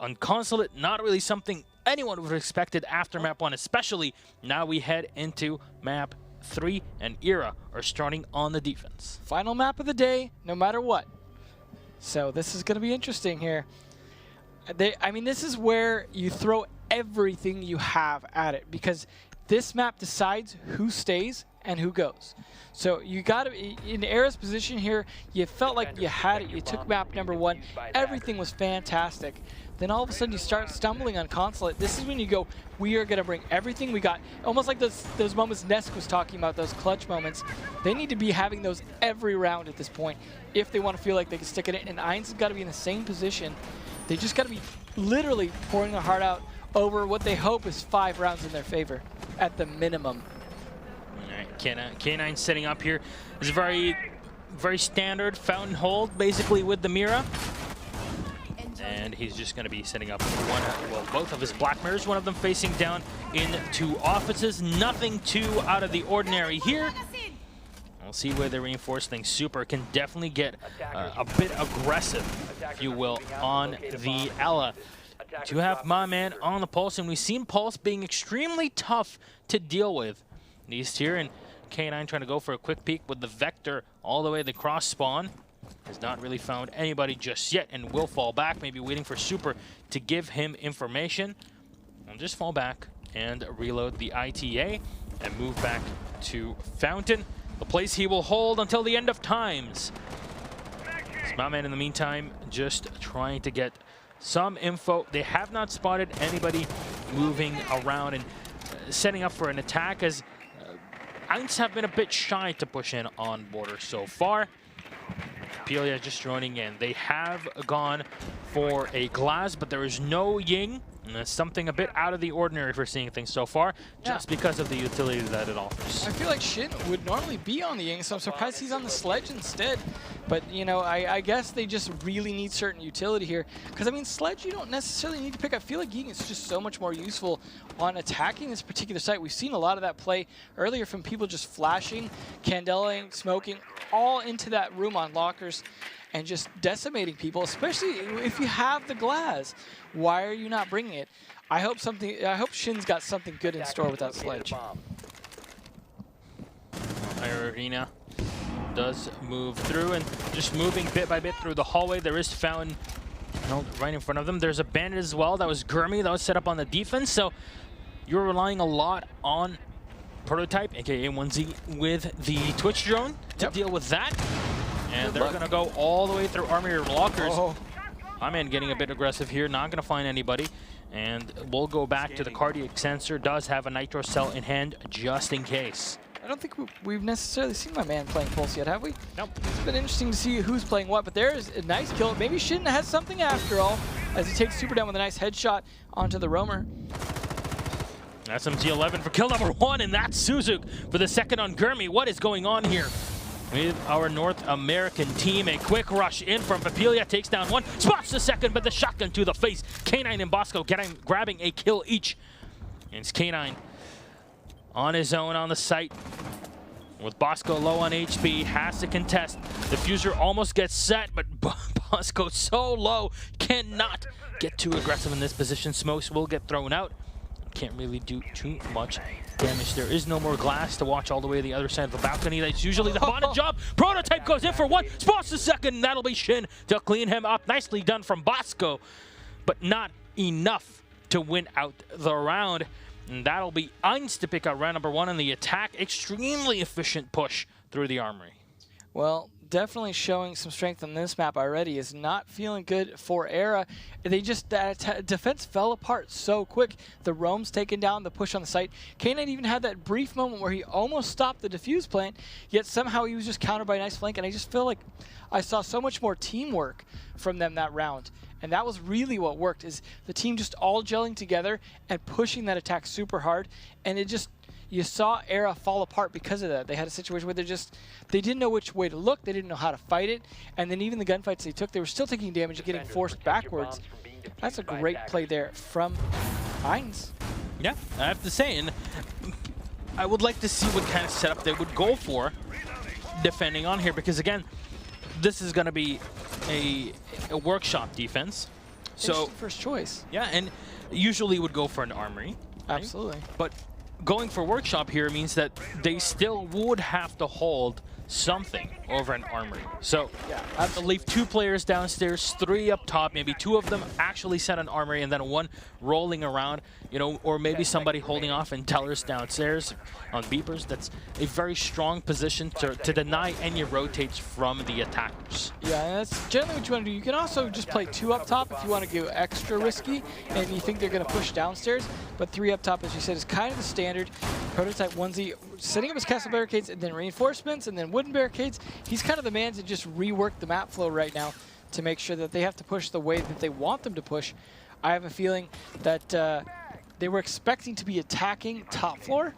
On Consulate, not really something anyone would have expected after map 1, especially now we head into map 3, and eRa are starting on the defense. Final map of the day, no matter what. So this is going to be interesting here. I mean, this is where you throw everything you have at it, because this map decides who stays and who goes. So you got to, in eRa's position here, you felt like you had it. You took map number 1. Everything was fantastic. Then all of a sudden you start stumbling on Consulate. This is when you go, we are going to bring everything we got. Almost like those moments Nesk was talking about, those clutch moments. They need to be having those every round at this point if they want to feel like they can stick in it. And eINS has got to be in the same position. They just got to be literally pouring their heart out over what they hope is 5 rounds in their favor at the minimum. K9 setting up here is a very standard fountain hold, basically, with the Mira. And he's just going to be setting up both of his Black Mirrors, one of them facing down into offices. Nothing too out of the ordinary here. We'll see where they reinforce things. Super can definitely get a bit aggressive, if you will, on the Ela. To have my man on the Pulse, and we've seen Pulse being extremely tough to deal with. East here, and K9 trying to go for a quick peek with the Vector all the way to the cross spawn. Has not really found anybody just yet, and will fall back, maybe waiting for Super to give him information. I'll just fall back and reload the ITA and move back to Fountain, the place he will hold until the end of times. So my man in the meantime just trying to get some info. They have not spotted anybody moving around and setting up for an attack, as eINS have been a bit shy to push in on Border so far. Pelia just joining in. They have gone for a glass, but there is no Ying And it's something a bit out of the ordinary for seeing things so far, just because of the utility that it offers. I feel like Shin would normally be on the eINS, so I'm surprised he's on the Sledge instead. But, you know, I guess they just really need certain utility here. Because, I mean, Sledge you don't necessarily need to pick. I feel like eINS is just so much more useful on attacking this particular site. We've seen a lot of that play earlier from people just flashing, candelaing, smoking, all into that room on lockers and just decimating people, especially if you have the glass. Why are you not bringing it? I hope Shin's got something good in store with that Sledge. eRa does move through, and just moving bit by bit through the hallway. There is Fountain right in front of them. There's a Bandit as well. That was Gurmy. That was set up on the defense. So you're relying a lot on Prototype, aka 1Z, with the Twitch drone to deal with that. And they're going to go all the way through Armory Lockers. My man getting a bit aggressive here, not going to find anybody. And we'll go back to the cardiac sensor. Does have a nitro cell in hand just in case. I don't think we've necessarily seen my man playing Pulse yet, have we? Nope. It's been interesting to see who's playing what, but there's a nice kill. Maybe Shin has something after all, as he takes Super down with a nice headshot onto the roamer. SMG-11 for kill number 1, and that's Suzuk for the second on Gurmy. What is going on here? With our North American team, a quick rush in from Papilia, takes down one, spots the second, but the shotgun to the face. K9 and Bosco grabbing a kill each. And it's K9 on his own on the site. With Bosco low on HP, has to contest. Diffuser almost gets set, but Bosco so low, cannot get too aggressive in this position. Smokes will get thrown out. Can't really do too much damage. There is no more glass to watch all the way to the other side of the balcony. That's usually the bottom job. Prototype goes in for one, spots the second, and that'll be Shin to clean him up. Nicely done from Bosco, but not enough to win out the round. And that'll be eINS to pick up round number 1 in the attack. Extremely efficient push through the armory. Well, definitely showing some strength on this map already. Is not feeling good for eRa. They just, that defense fell apart so quick. The roam's taken down, the push on the site. K9 even had that brief moment where he almost stopped the defuse plant, yet somehow he was just countered by a nice flank, and I just feel like I saw so much more teamwork from them that round. And that was really what worked, is the team just all gelling together and pushing that attack super hard. And it just, you saw eRa fall apart because of that. They had a situation where they didn't know which way to look, they didn't know how to fight it, and then even the gunfights they took, they were still taking damage and getting forced backwards. That's a great play there from eINS. Yeah, I have to say, and I would like to see what kind of setup they would go for defending on here, because again, this is going to be a workshop defense. So first choice. Yeah, and usually would go for an armory. Right? Absolutely. But going for workshop here means that they still would have to hold something over an armory. So I have to leave 2 players downstairs, 3 up top, maybe 2 of them actually set an armory, and then 1 rolling around, you know, or maybe somebody holding off and tellers downstairs on beepers. That's a very strong position to deny any rotates from the attackers. Yeah, and that's generally what you want to do. You can also just play 2 up top if you want to go extra risky and you think they're going to push downstairs, but 3 up top, as you said, is kind of the standard. Prototype 1Z setting up his castle barricades and then reinforcements and then wooden barricades. He's kind of the man to just rework the map flow right now to make sure that they have to push the way that they want them to push. I have a feeling that they were expecting to be attacking top floor.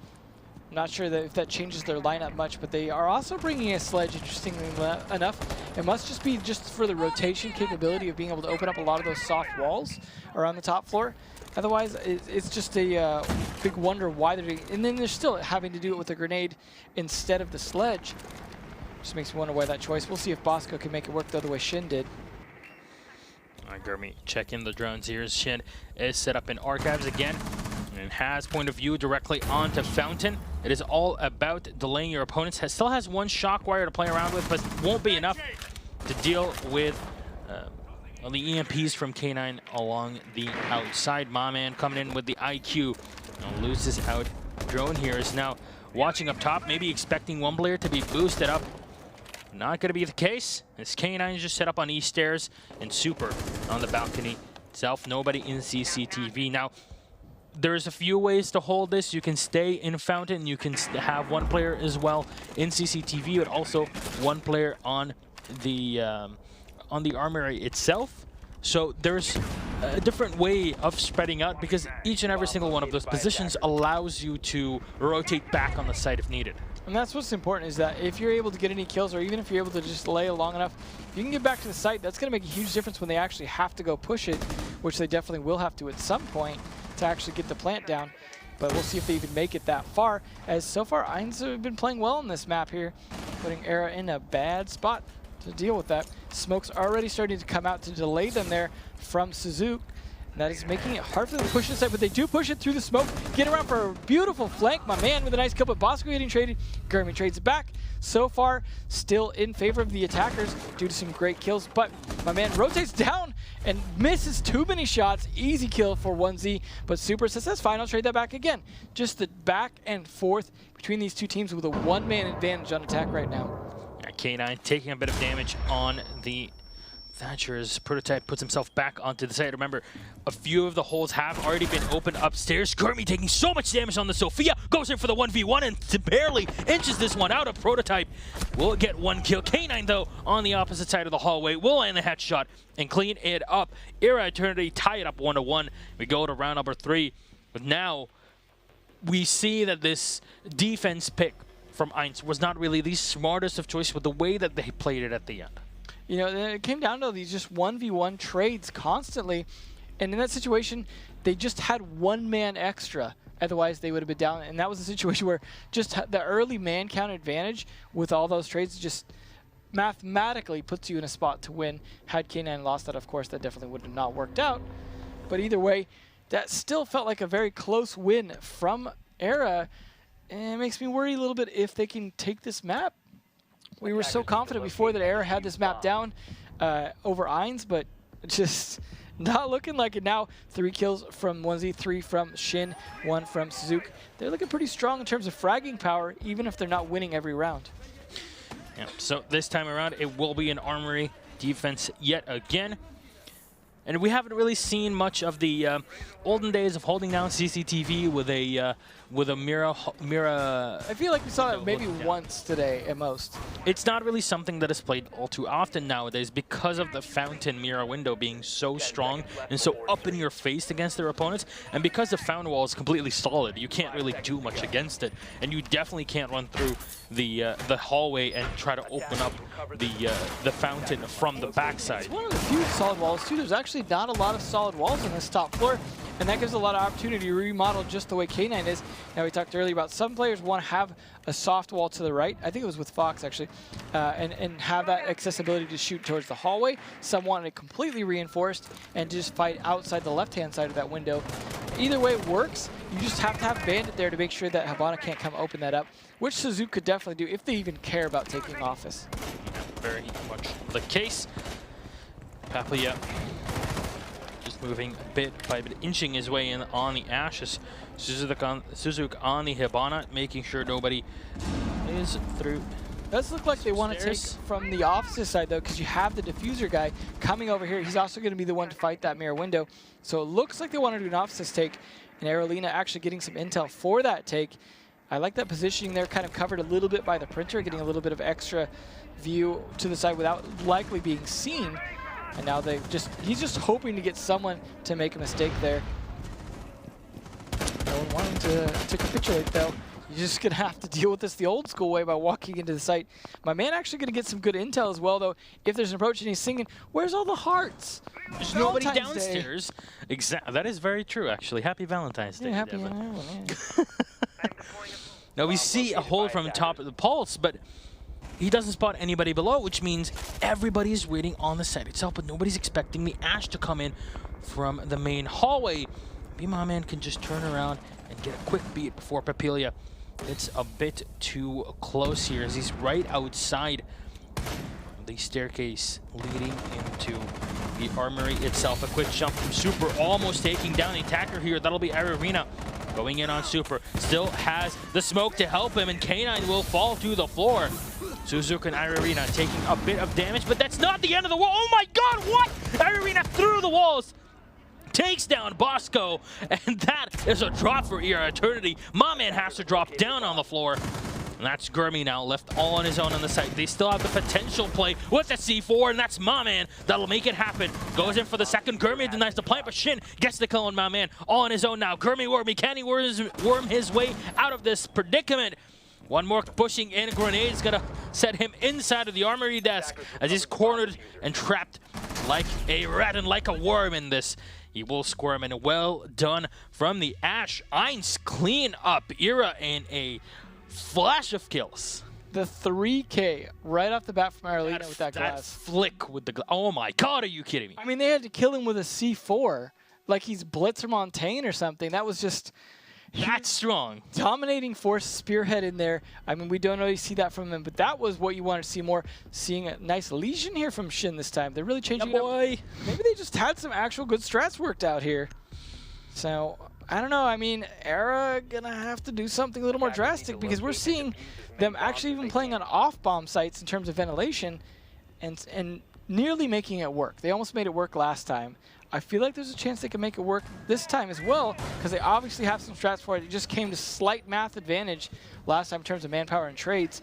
I'm not sure that if that changes their lineup much, but they are also bringing a Sledge, interestingly enough. It must just be just for the rotation capability of being able to open up a lot of those soft walls around the top floor. Otherwise, it's just a big wonder why they're doing it. And then they're still having to do it with a grenade instead of the Sledge. Just makes me wonder why that choice. We'll see if Bosco can make it work the other way Shin did. All right, Gurmy, check in the drones here. Shin is set up in archives again and has point of view directly onto Fountain. It is all about delaying your opponents. Still has 1 shock wire to play around with, but won't be enough to deal with the EMPs from K9 along the outside. My man coming in with the IQ. Loses out. Drone here is now watching up top, maybe expecting 1 player to be boosted up. Not going to be the case. This K9 is just set up on east stairs and Super on the balcony itself. Nobody in CCTV. Now, there's a few ways to hold this. You can stay in Fountain. You can have 1 player as well in CCTV, but also 1 player on the armory itself. So there's a different way of spreading out, because each and every single one of those positions allows you to rotate back on the site if needed. And that's what's important, is that if you're able to get any kills, or even if you're able to just lay long enough, if you can get back to the site, that's going to make a huge difference when they actually have to go push it, which they definitely will have to at some point to actually get the plant down. But we'll see if they even make it that far, as so far eINS have been playing well on this map here, putting eRa in a bad spot to deal with that. Smoke's already starting to come out to delay them there from Suzuki. That is making it hard for them to push this side, but they do push it through the smoke. Get around for a beautiful flank. My man with a nice kill, but Bosco getting traded. Gurmy trades it back. So far, still in favor of the attackers due to some great kills, but my man rotates down and misses too many shots. Easy kill for 1Z, but Super says, that's fine, I'll trade that back again. Just the back and forth between these two teams with a one-man advantage on attack right now. Yeah, K9 taking a bit of damage on the Thatcher's prototype, puts himself back onto the site. Remember, a few of the holes have already been opened upstairs. Gurmy taking so much damage on the Sophia, goes in for the 1v1 and barely inches this one out. A prototype will get one kill. K9, though, on the opposite side of the hallway, will land the headshot and clean it up. eRa Eternity tie it up 1-1. We go to round number 3. But now we see that this defense pick from eINS was not really the smartest of choice with the way that they played it at the end. You know, it came down to these just 1v1 trades constantly, and in that situation, they just had one man extra. Otherwise, they would have been down, and that was a situation where just the early man count advantage with all those trades just mathematically puts you in a spot to win. Had K9 lost that, of course, that definitely would have not worked out. But either way, that still felt like a very close win from eRa, and it makes me worry a little bit if they can take this map. We were so confident before that eRa had this map down over eINS, but just not looking like it now. 3 kills from 1Z, 3 from Shin, 1 from Suzuki. They're looking pretty strong in terms of fragging power, even if they're not winning every round. Yeah, so this time around, it will be an Armory defense yet again. And we haven't really seen much of the olden days of holding down CCTV with a mirror. I feel like we saw that maybe once today at most. It's not really something that is played all too often nowadays because of the fountain mirror window being so strong and so up in your face against their opponents, and because the fountain wall is completely solid, you can't really do much against it, and you definitely can't run through the hallway and try to open up the fountain from the backside. It's one of the few solid walls too. There's actually not a lot of solid walls on this top floor, and that gives a lot of opportunity to remodel just the way K9 is. Now, we talked earlier about some players want to have a soft wall to the right. I think it was with Fox, actually, and have that accessibility to shoot towards the hallway. Some want it completely reinforced and just fight outside the left-hand side of that window. Either way it works. You just have to have Bandit there to make sure that Habana can't come open that up, which Suzuki could definitely do if they even care about taking office. Very much the case. Paplia just moving bit by bit, inching his way in on the Ashes. Suzuki on the Hibana, making sure nobody is through. Does look like they want to take from the opposite side, though, because you have the diffuser guy coming over here. He's also going to be the one to fight that mirror window. So it looks like they want to do an opposite take, and Arolina actually getting some intel for that take. I like that positioning there, kind of covered a little bit by the printer, getting a little bit of extra view to the side without likely being seen. And now he's just hoping to get someone to make a mistake there. No one wanting to capitulate, though. You're just going to have to deal with this the old school way by walking into the site. My man actually going to get some good intel as well, though. If there's an approach and he's singing, where's all the hearts? There's nobody downstairs. That is very true, actually. Happy Valentine's Day. Yeah, happy Valentine's Day. Now we see a hole from top of the pulse, but he doesn't spot anybody below, which means everybody's waiting on the site itself, but nobody's expecting the Ash to come in from the main hallway. Maybe my man can just turn around and get a quick beat before Papilia. It's a bit too close here as he's right outside the staircase leading into the armory itself. A quick jump from Super, almost taking down the attacker here. That'll be Arena going in on Super. Still has the smoke to help him, and K9 will fall to the floor. Suzuki and Arena taking a bit of damage, but that's not the end of the wall. Oh my god, what? Arena through the walls. Takes down Bosco, and that is a drop for eRa Eternity. My man has to drop down on the floor. And that's Gurmy now, left all on his own on the site. They still have the potential play with the C4, and that's my man that'll make it happen. Goes in for the second. Gurmy denies the plant, but Shin gets the kill on my man. All on his own now. Wormy, can he worm his way out of this predicament? One more pushing in. Grenade is going to set him inside of the armory desk as he's cornered and trapped like a rat and like a worm in this. He will squirm, and well done from the Ash. eINS clean up eRa in a flash of kills. The 3K right off the bat from Arlena with that glass. That flick with the glass. Oh my god, are you kidding me? I mean, they had to kill him with a C4. Like he's Blitzer Montaigne or something. That was just... That's strong. Dominating force spearhead in there. I mean, we don't always see that from him, but that was what you wanted to see more. Seeing a nice lesion here from Shin this time. They're really changing it up. Maybe they just had some actual good strats worked out here. So, I don't know. I mean, eRa gonna have to do something a little more drastic because we're seeing them actually even playing on off-bomb sites in terms of ventilation and nearly making it work. They almost made it work last time. I feel like there's a chance they can make it work this time as well because they obviously have some strats for it. It just came to slight math advantage last time in terms of manpower and trades.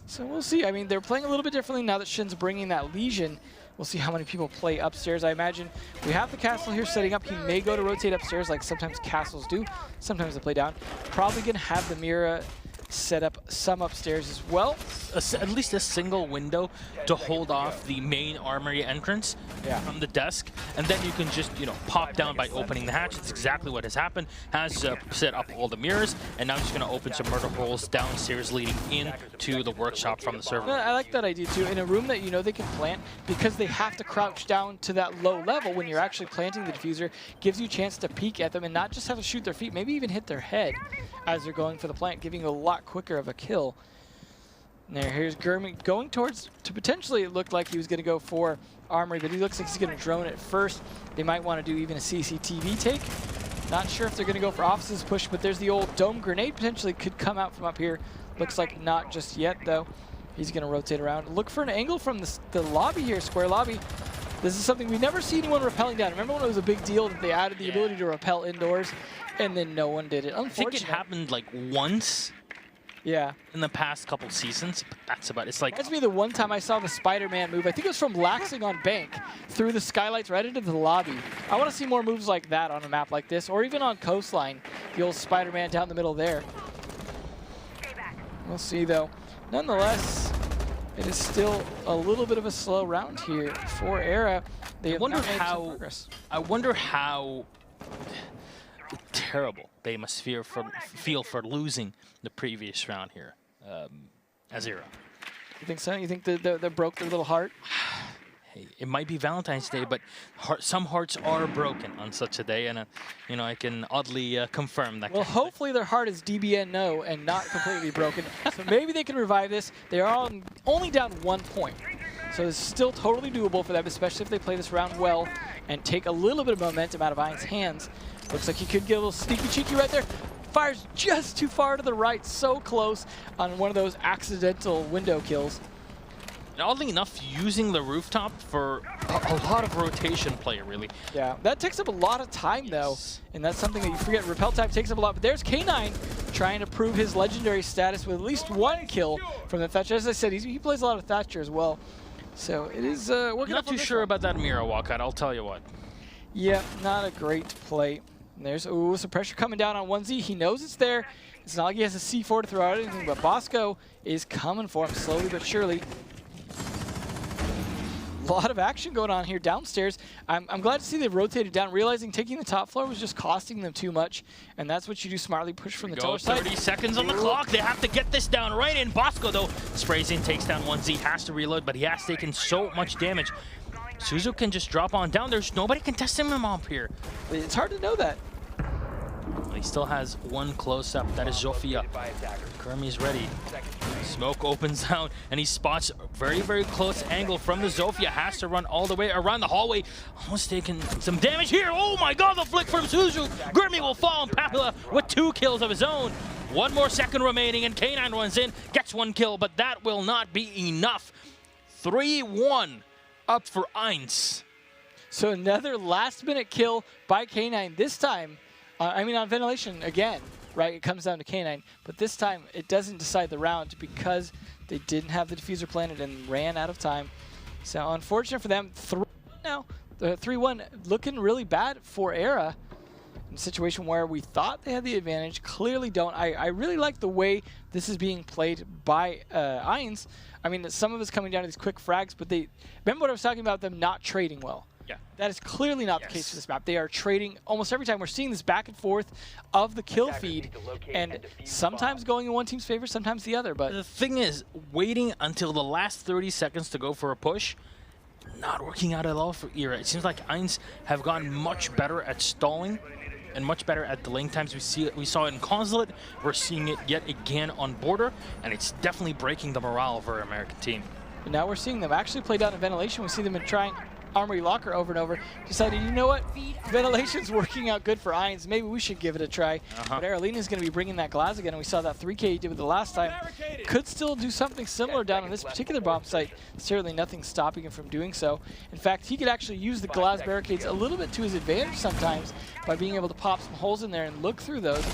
So we'll see. I mean, they're playing a little bit differently now that Shin's bringing that Legion. We'll see how many people play upstairs. I imagine we have the castle here setting up. He may go to rotate upstairs like sometimes castles do. Sometimes they play down. Probably going to have the Mira set up some upstairs as well. At least a single window to hold off the main armory entrance from the desk, and then you can just, you know, pop down by opening the hatch. That's exactly what has happened. Has set up all the mirrors, and now he's going to open some murder holes downstairs leading into the workshop from the server. I like that idea too. In a room that you know they can plant, because they have to crouch down to that low level when you're actually planting the diffuser, gives you a chance to peek at them and not just have to shoot their feet, maybe even hit their head as they're going for the plant, giving you a lot quicker of a kill. Here's Gurmy going towards, to potentially it looked like he was going to go for armory, but he looks like he's going to drone it first. They might want to do even a CCTV take. Not sure if they're going to go for offices push, but there's the old dome grenade potentially could come out from up here. Looks like not just yet, though. He's going to rotate around. Look for an angle from the lobby here, square lobby. This is something we never see anyone rappelling down. Remember when it was a big deal that they added the ability to rappel indoors, and then no one did it? I think it happened like once. Yeah. In the past couple seasons, but that's about it. It's like... Reminds me of the one time I saw the Spider-Man move. I think it was from Laxing on Bank through the skylights right into the lobby. I want to see more moves like that on a map like this, or even on Coastline. The old Spider-Man down the middle there. We'll see, though. Nonetheless, it is still a little bit of a slow round here for eRa. They have not made some progress. I wonder how terrible they must feel for losing the previous round here as eRa. You think so? You think they broke their little heart? Hey, it might be Valentine's Day, but some hearts are broken on such a day, and you know, I can oddly confirm that. Well, hopefully their heart is DBN no and not completely broken, so maybe they can revive this. They are only down 1 point, so it's still totally doable for them, especially if they play this round well and take a little bit of momentum out of eINS' hands. Looks like he could get a little sneaky cheeky right there. Fires just too far to the right, so close on one of those accidental window kills. And oddly enough, using the rooftop for a lot of rotation play, really. Yeah, that takes up a lot of time, though, and that's something that you forget. Rappel time takes up a lot, but there's K9 trying to prove his legendary status with at least 1 kill from the Thatcher. As I said, he plays a lot of Thatcher as well, so it is working. Not too sure about that Mira walkout, I'll tell you what. Yeah, not a great play. And there's some pressure coming down on 1Z. He knows it's there. It's not like he has a C4 to throw out anything, but Bosco is coming for him slowly but surely. A lot of action going on here downstairs. I'm glad to see they've rotated down, realizing taking the top floor was just costing them too much, and that's what you do smartly, push from the tower side. 30 seconds on the clock. They have to get this down right in. Bosco, though, sprays in, takes down 1Z, has to reload, but he has taken so much damage. Suzu can just drop on down. There's nobody contesting him up here. It's hard to know that. He still has one close-up. That is Zofia. Gurmy's ready. Smoke opens out, and he spots a very, very close angle from the Zofia. Has to run all the way around the hallway. Almost taking some damage here. Oh my god, the flick from Suzu. Gurmy will fall, and Papilla with 2 kills of his own. 1 more second remaining, and K9 runs in, gets 1 kill, but that will not be enough. 3-1 up for eINS. So another last-minute kill by K9, this time, I mean on ventilation again. right? It comes down to K9. But this time, it doesn't decide the round because they didn't have the diffuser planted and ran out of time. So unfortunate for them. Now, the 3-1 looking really bad for eRa. In a situation where we thought they had the advantage, clearly don't. I really like the way this is being played by eINS. I mean, some of it's coming down to these quick frags, but they remember what I was talking about them not trading well. Yeah. That is clearly not the case for this map. They are trading almost every time. We're seeing this back and forth of the kill feed, and sometimes going in one team's favor, sometimes the other. But the thing is, waiting until the last 30 seconds to go for a push, not working out at all for eRa. It seems like eINS have gotten much better at stalling and much better at delaying times. We saw it in Consulate. We're seeing it yet again on Border, and it's definitely breaking the morale of our American team. But now we're seeing them actually play down in ventilation. We see them in trying Armory Locker over and over. Decided, you know what? Ventilation's working out good for eINS. Maybe we should give it a try. But Aralina's going to be bringing that glass again, and we saw that 3K he did with the last time. Could still do something similar down on this particular bomb site. Certainly nothing stopping him from doing so. In fact, he could actually use the glass barricades a little bit to his advantage sometimes by being able to pop some holes in there and look through those.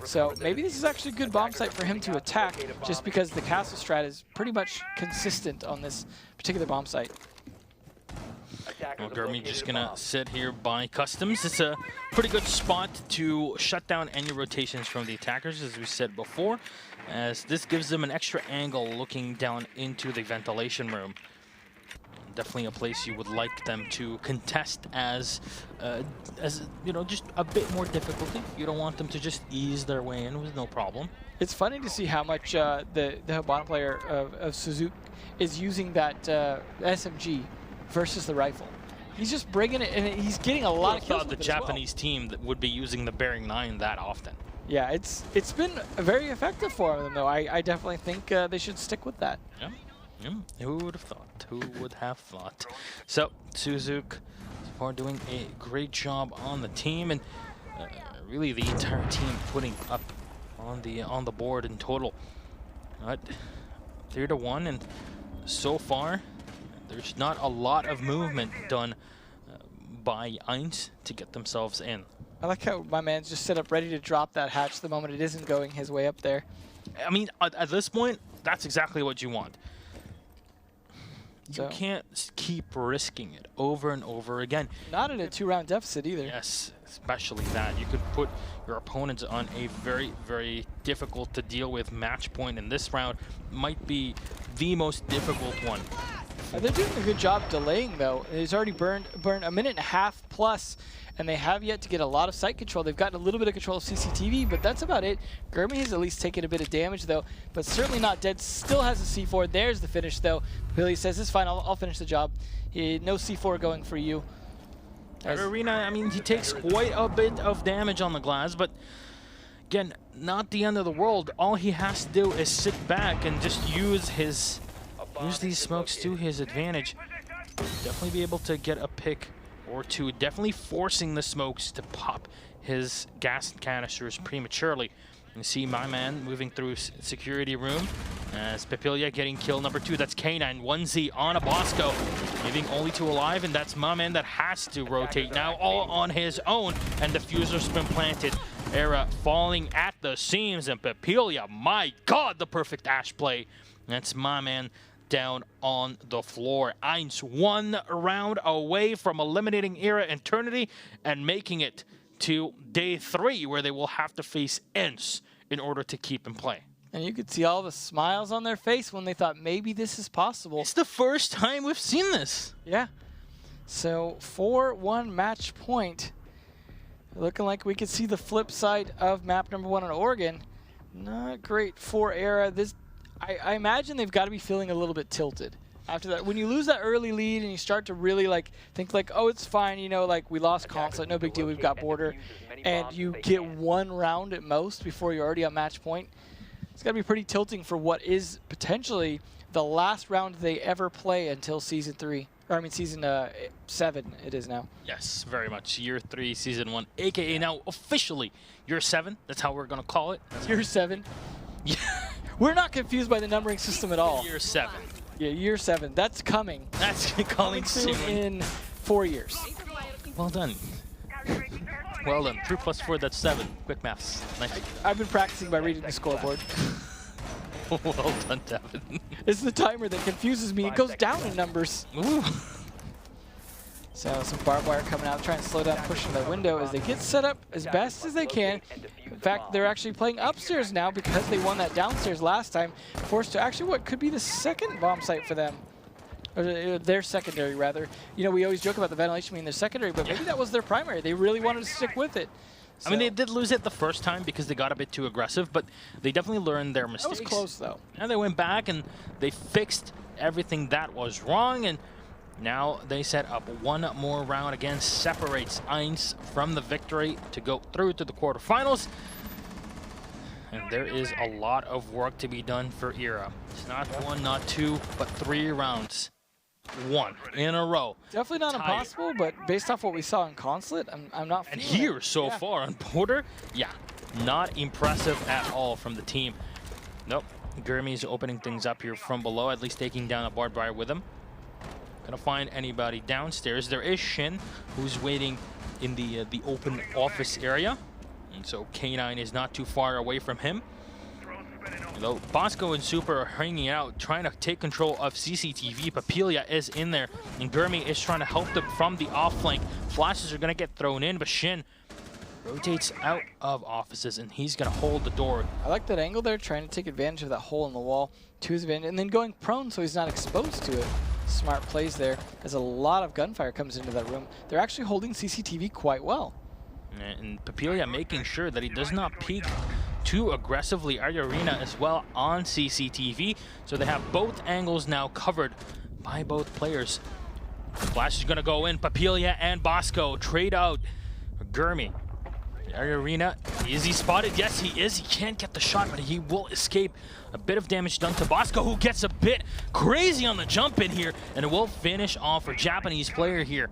So maybe this is actually a good bomb site for him to attack, just because the castle strat is pretty much consistent on this particular bomb site. Well, Gurmy just gonna sit here by customs. It's a pretty good spot to shut down any rotations from the attackers, as we said before, as this gives them an extra angle looking down into the ventilation room. Definitely a place you would like them to contest as you know, just a bit more difficulty. You don't want them to just ease their way in with no problem. It's funny to see how much the bottom player of Suzuki is using that SMG versus the rifle. He's just bringing it, and he's getting a lot of kills with the it Japanese team that would be using the Bearing 9 that often. Yeah, it's been very effective for them, though. I definitely think they should stick with that. Yeah. Who would have thought? Who would have thought? So, Suzuki so far doing a great job on the team, and really the entire team putting up on the board in total. But 3-1, and so far there's not a lot of movement done by eINS to get themselves in. I like how my man's just set up ready to drop that hatch the moment it isn't going his way up there. I mean, at this point, that's exactly what you want. So, you can't keep risking it over and over again. Not in a 2-round deficit either. Yes, especially that. You could put your opponents on a very, very difficult to deal with match point, and this round might be the most difficult one. They're doing a good job delaying, though. It's already burned a minute and a half plus, and they have yet to get a lot of site control. They've gotten a little bit of control of CCTV, but that's about it. Gurmy has at least taken a bit of damage, though, but certainly not dead. Still has a C4. There's the finish, though. Billy says, it's fine, I'll finish the job. No C4 going for you. Arena, I mean, he takes quite a bit of damage on the glass, but again, not the end of the world. All he has to do is sit back and just use these smokes to his advantage. Definitely be able to get a pick or two. Definitely forcing the smokes to pop his gas canisters prematurely. You see my man moving through security room as Papilia getting kill number 2. That's K9, 1Z on a Bosco, leaving only 2 alive, and that's my man that has to rotate now all on his own, and diffuser's been planted. eRa falling at the seams, and Papilia, my God, the perfect Ash play. That's my man down on the floor. eINS 1 round away from eliminating eRa Eternity and making it to day 3, where they will have to face eINS in order to keep in play. And you could see all the smiles on their face when they thought maybe this is possible. It's the first time we've seen this. Yeah. So 4-1 match point. Looking like we could see the flip side of map number 1 on Oregon. Not great for eRa. I imagine they've got to be feeling a little bit tilted after that. When you lose that early lead and you start to really think oh, it's fine, you know, like we lost Consulate, no big deal, we've got Border, and you get 1 round at most before you're already on match point. It's got to be pretty tilting for what is potentially the last round they ever play until season 3. Or I mean season 7 it is now. Yes, very much. Year 3, season 1, aka now officially year 7. That's how we're gonna call it. Year 7. Yeah. We're not confused by the numbering system at all. Year 7. Yeah, year 7. That's coming. That's coming soon. In 4 years. Well done. Well done. 3 + 4, that's 7. Quick maths. Nice. I've been practicing by reading the scoreboard. Well done, Devin. It's the timer that confuses me. It goes down in numbers. Ooh. So some barbed wire coming out, trying to slow down, pushing the window as they get set up as best as they can. In fact, they're actually playing upstairs now because they won that downstairs last time, forced to actually what could be the second bomb site for them. Or their secondary, rather. You know, we always joke about the ventilation being their secondary, but maybe that was their primary. They really wanted to stick with it. So, I mean, they did lose it the first time because they got a bit too aggressive, but they definitely learned their mistakes. That was close, though. And they went back and they fixed everything that was wrong, and now they set up one more round again, separates eINS from the victory to go through to the quarterfinals. And there is a lot of work to be done for eRa. It's not 1, not 2, but 3 rounds. 1 in a row. Definitely not impossible, but based off what we saw in Consulate, I'm not feeling And here it. so far on Border, yeah, not impressive at all from the team. Nope, Gurmy's opening things up here from below, at least taking down a barbed wire with him. Gonna find anybody downstairs. There is Shin, who's waiting in the open office area. And so K9 is not too far away from him. Though Bosco and Super are hanging out, trying to take control of CCTV. Papilia is in there, and Gurmy is trying to help them from the off flank. Flashes are going to get thrown in, but Shin rotates out of offices, and he's going to hold the door. I like that angle there, trying to take advantage of that hole in the wall to his advantage, and then going prone so he's not exposed to it. Smart plays there, as a lot of gunfire comes into that room. They're actually holding CCTV quite well. And Papilia making sure that he does not peek too aggressively. eRa as well on CCTV, so they have both angles now covered by both players. Flash is going to go in. Papilia and Bosco trade out. Gurmy. eRa, is he spotted? Yes, he is. He can't get the shot, but he will escape. A bit of damage done to Bosco, who gets a bit crazy on the jump in here, and it will finish off for Japanese player here.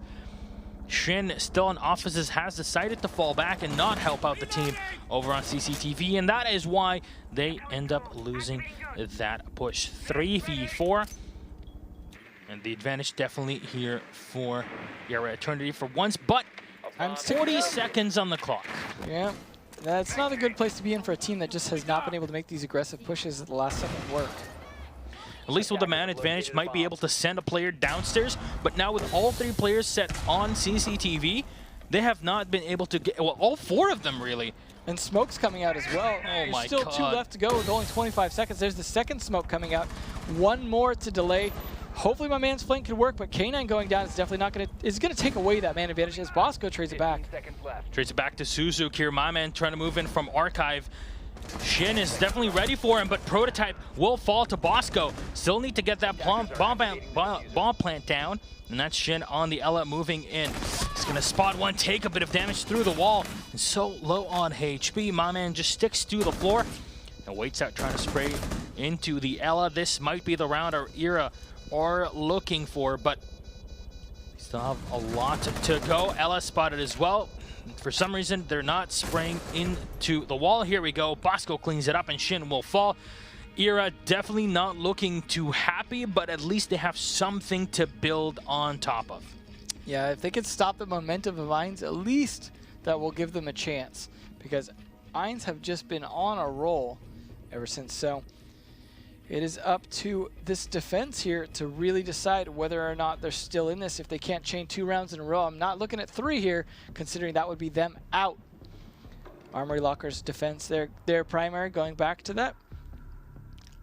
Shin, still in offices, has decided to fall back and not help out the team over on CCTV, and that is why they end up losing that push. 3v4, and the advantage definitely here for eRa Eternity for once, but I'm 40 seconds on the clock. Yeah, that's not a good place to be in for a team that just has not been able to make these aggressive pushes at the last second work. At least with the man advantage, might be able to send a player downstairs, but now with all 3 players set on CCTV, they have not been able to get, well, all 4 of them really. And smoke's coming out as well. Oh my There's still God. 2 left to go with only 25 seconds. There's the second smoke coming out. 1 more to delay. Hopefully my man's flank can work, but K9 going down is definitely not going to, it's going to take away that man advantage as Bosco trades it back. Trades it back to Suzuki here. My man trying to move in from Archive. Shin is definitely ready for him, but Prototype will fall to Bosco. Still need to get that bomb plant down, and that's Shin on the Ella moving in. He's going to spot one, take a bit of damage through the wall, and so low on HP. My man just sticks to the floor and waits out, trying to spray into the Ella. This might be the round our eRa are looking for, but still have a lot to go. Ella spotted as well. For some reason, they're not spraying into the wall. Here we go. Bosco cleans it up, and Shin will fall. eRa definitely not looking too happy, but at least they have something to build on top of. Yeah, if they could stop the momentum of eINS, at least that will give them a chance, because eINS have just been on a roll ever since. So it is up to this defense here to really decide whether or not they're still in this. If they can't chain 2 rounds in a row, I'm not looking at 3 here, considering that would be them out. Armory Locker's defense, their primary, going back to that.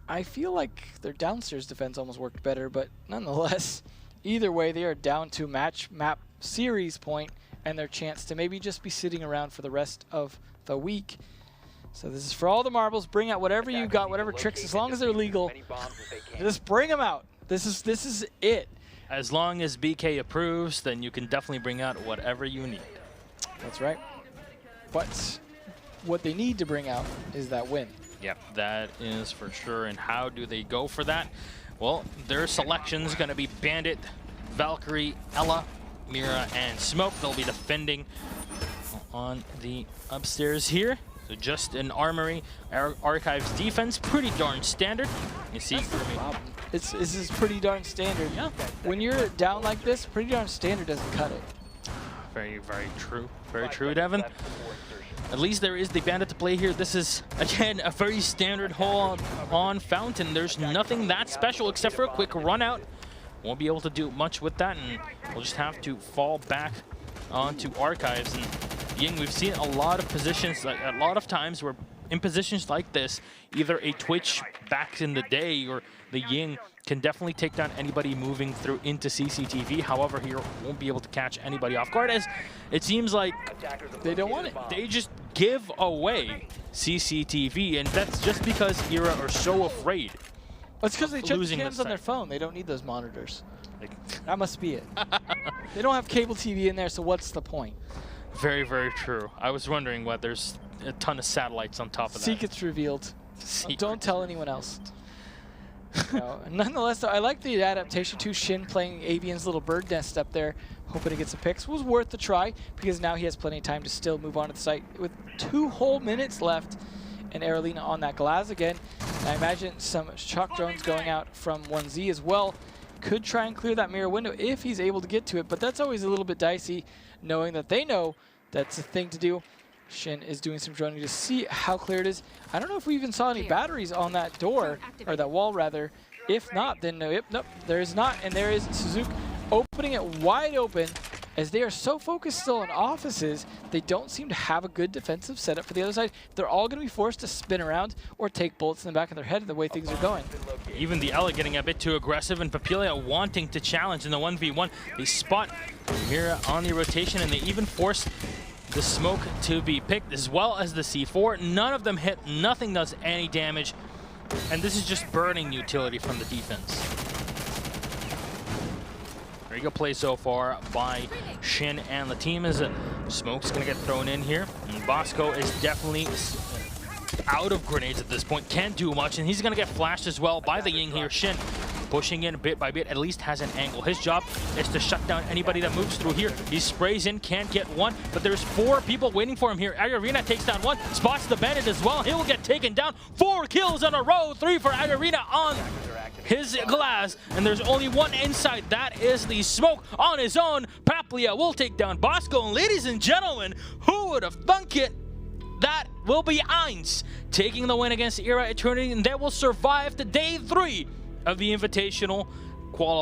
I feel like their downstairs defense almost worked better, but nonetheless, either way, they are down to match map series point and their chance to maybe just be sitting around for the rest of the week. So this is for all the marbles. Bring out whatever you got, whatever tricks, as long as they're legal. Just bring them out. This is it. As long as BK approves, then you can definitely bring out whatever you need. That's right. But what they need to bring out is that win. Yep, that is for sure. And how do they go for that? Well, their selection's going to be Bandit, Valkyrie, Ella, Mira, and Smoke. They'll be defending on the upstairs here. So just an Armory Archives defense, pretty darn standard. You see, This is pretty darn standard. Yeah. When you're down like this, pretty darn standard doesn't cut it. Very, very true. Very true, Devin. At least there is the bandit to play here. This is, again, a very standard hole on Fountain. There's nothing that special except for a quick run out. Won't be able to do much with that, and we'll just have to fall back onto Archives. And Ying, we've seen a lot of positions, like a lot of times where in positions like this, either a Twitch back in the day or the Ying can definitely take down anybody moving through into CCTV. However, here won't be able to catch anybody off guard, as it seems like They don't want it. they just give away CCTV, and that's just because eRa are so afraid. It's because they check the losing cams the on their site. phone. They don't need those monitors. That must be it. They don't have cable TV in there, so what's the point? Very, very true. I was wondering why there's a ton of satellites on top of that. Secrets revealed. Secrets. Don't tell anyone else. No. Nonetheless, though, I like the adaptation to Shin playing Avian's little bird nest up there, hoping to get some picks. Was worth the try because now he has plenty of time to still move on to the site with 2 whole minutes left. And Aralina on that glass again. And I imagine some shock drones going out from 1Z as well. Could try and clear that mirror window if he's able to get to it, but that's always a little bit dicey, knowing that they know that's a thing to do. Shin is doing some droning to see how clear it is. I don't know if we even saw any batteries on that door, or that wall rather. If not, then nope, there is not. And there is Suzuki opening it wide open. As they are so focused still on offices, they don't seem to have a good defensive setup for the other side. They're all going to be forced to spin around or take bullets in the back of their head the way things are going. Even the Ella getting a bit too aggressive, and Papilia wanting to challenge in the 1v1. They spot Mira on the rotation, and they even force the smoke to be picked, as well as the C4. None of them hit, nothing does any damage, and this is just burning utility from the defense. Very good play so far by Shin and the team, as smoke's gonna get thrown in here. And Bosco is definitely out of grenades at this point, can't do much, and he's gonna get flashed as well by the Ying here. Shin pushing in bit by bit, at least has an angle. His job is to shut down anybody that moves through here. He sprays in, can't get one, but there's 4 people waiting for him here. Agarina takes down one, spots the bandit as well. He will get taken down. 4 kills in a row, 3 for Agarina on his glass, and there's only one inside. That is the smoke on his own. Paplia will take down Bosco, and ladies and gentlemen, who would have thunk it? That will be eINS taking the win against eRa Eternity, and they will survive to day 3 of the Invitational qualifier.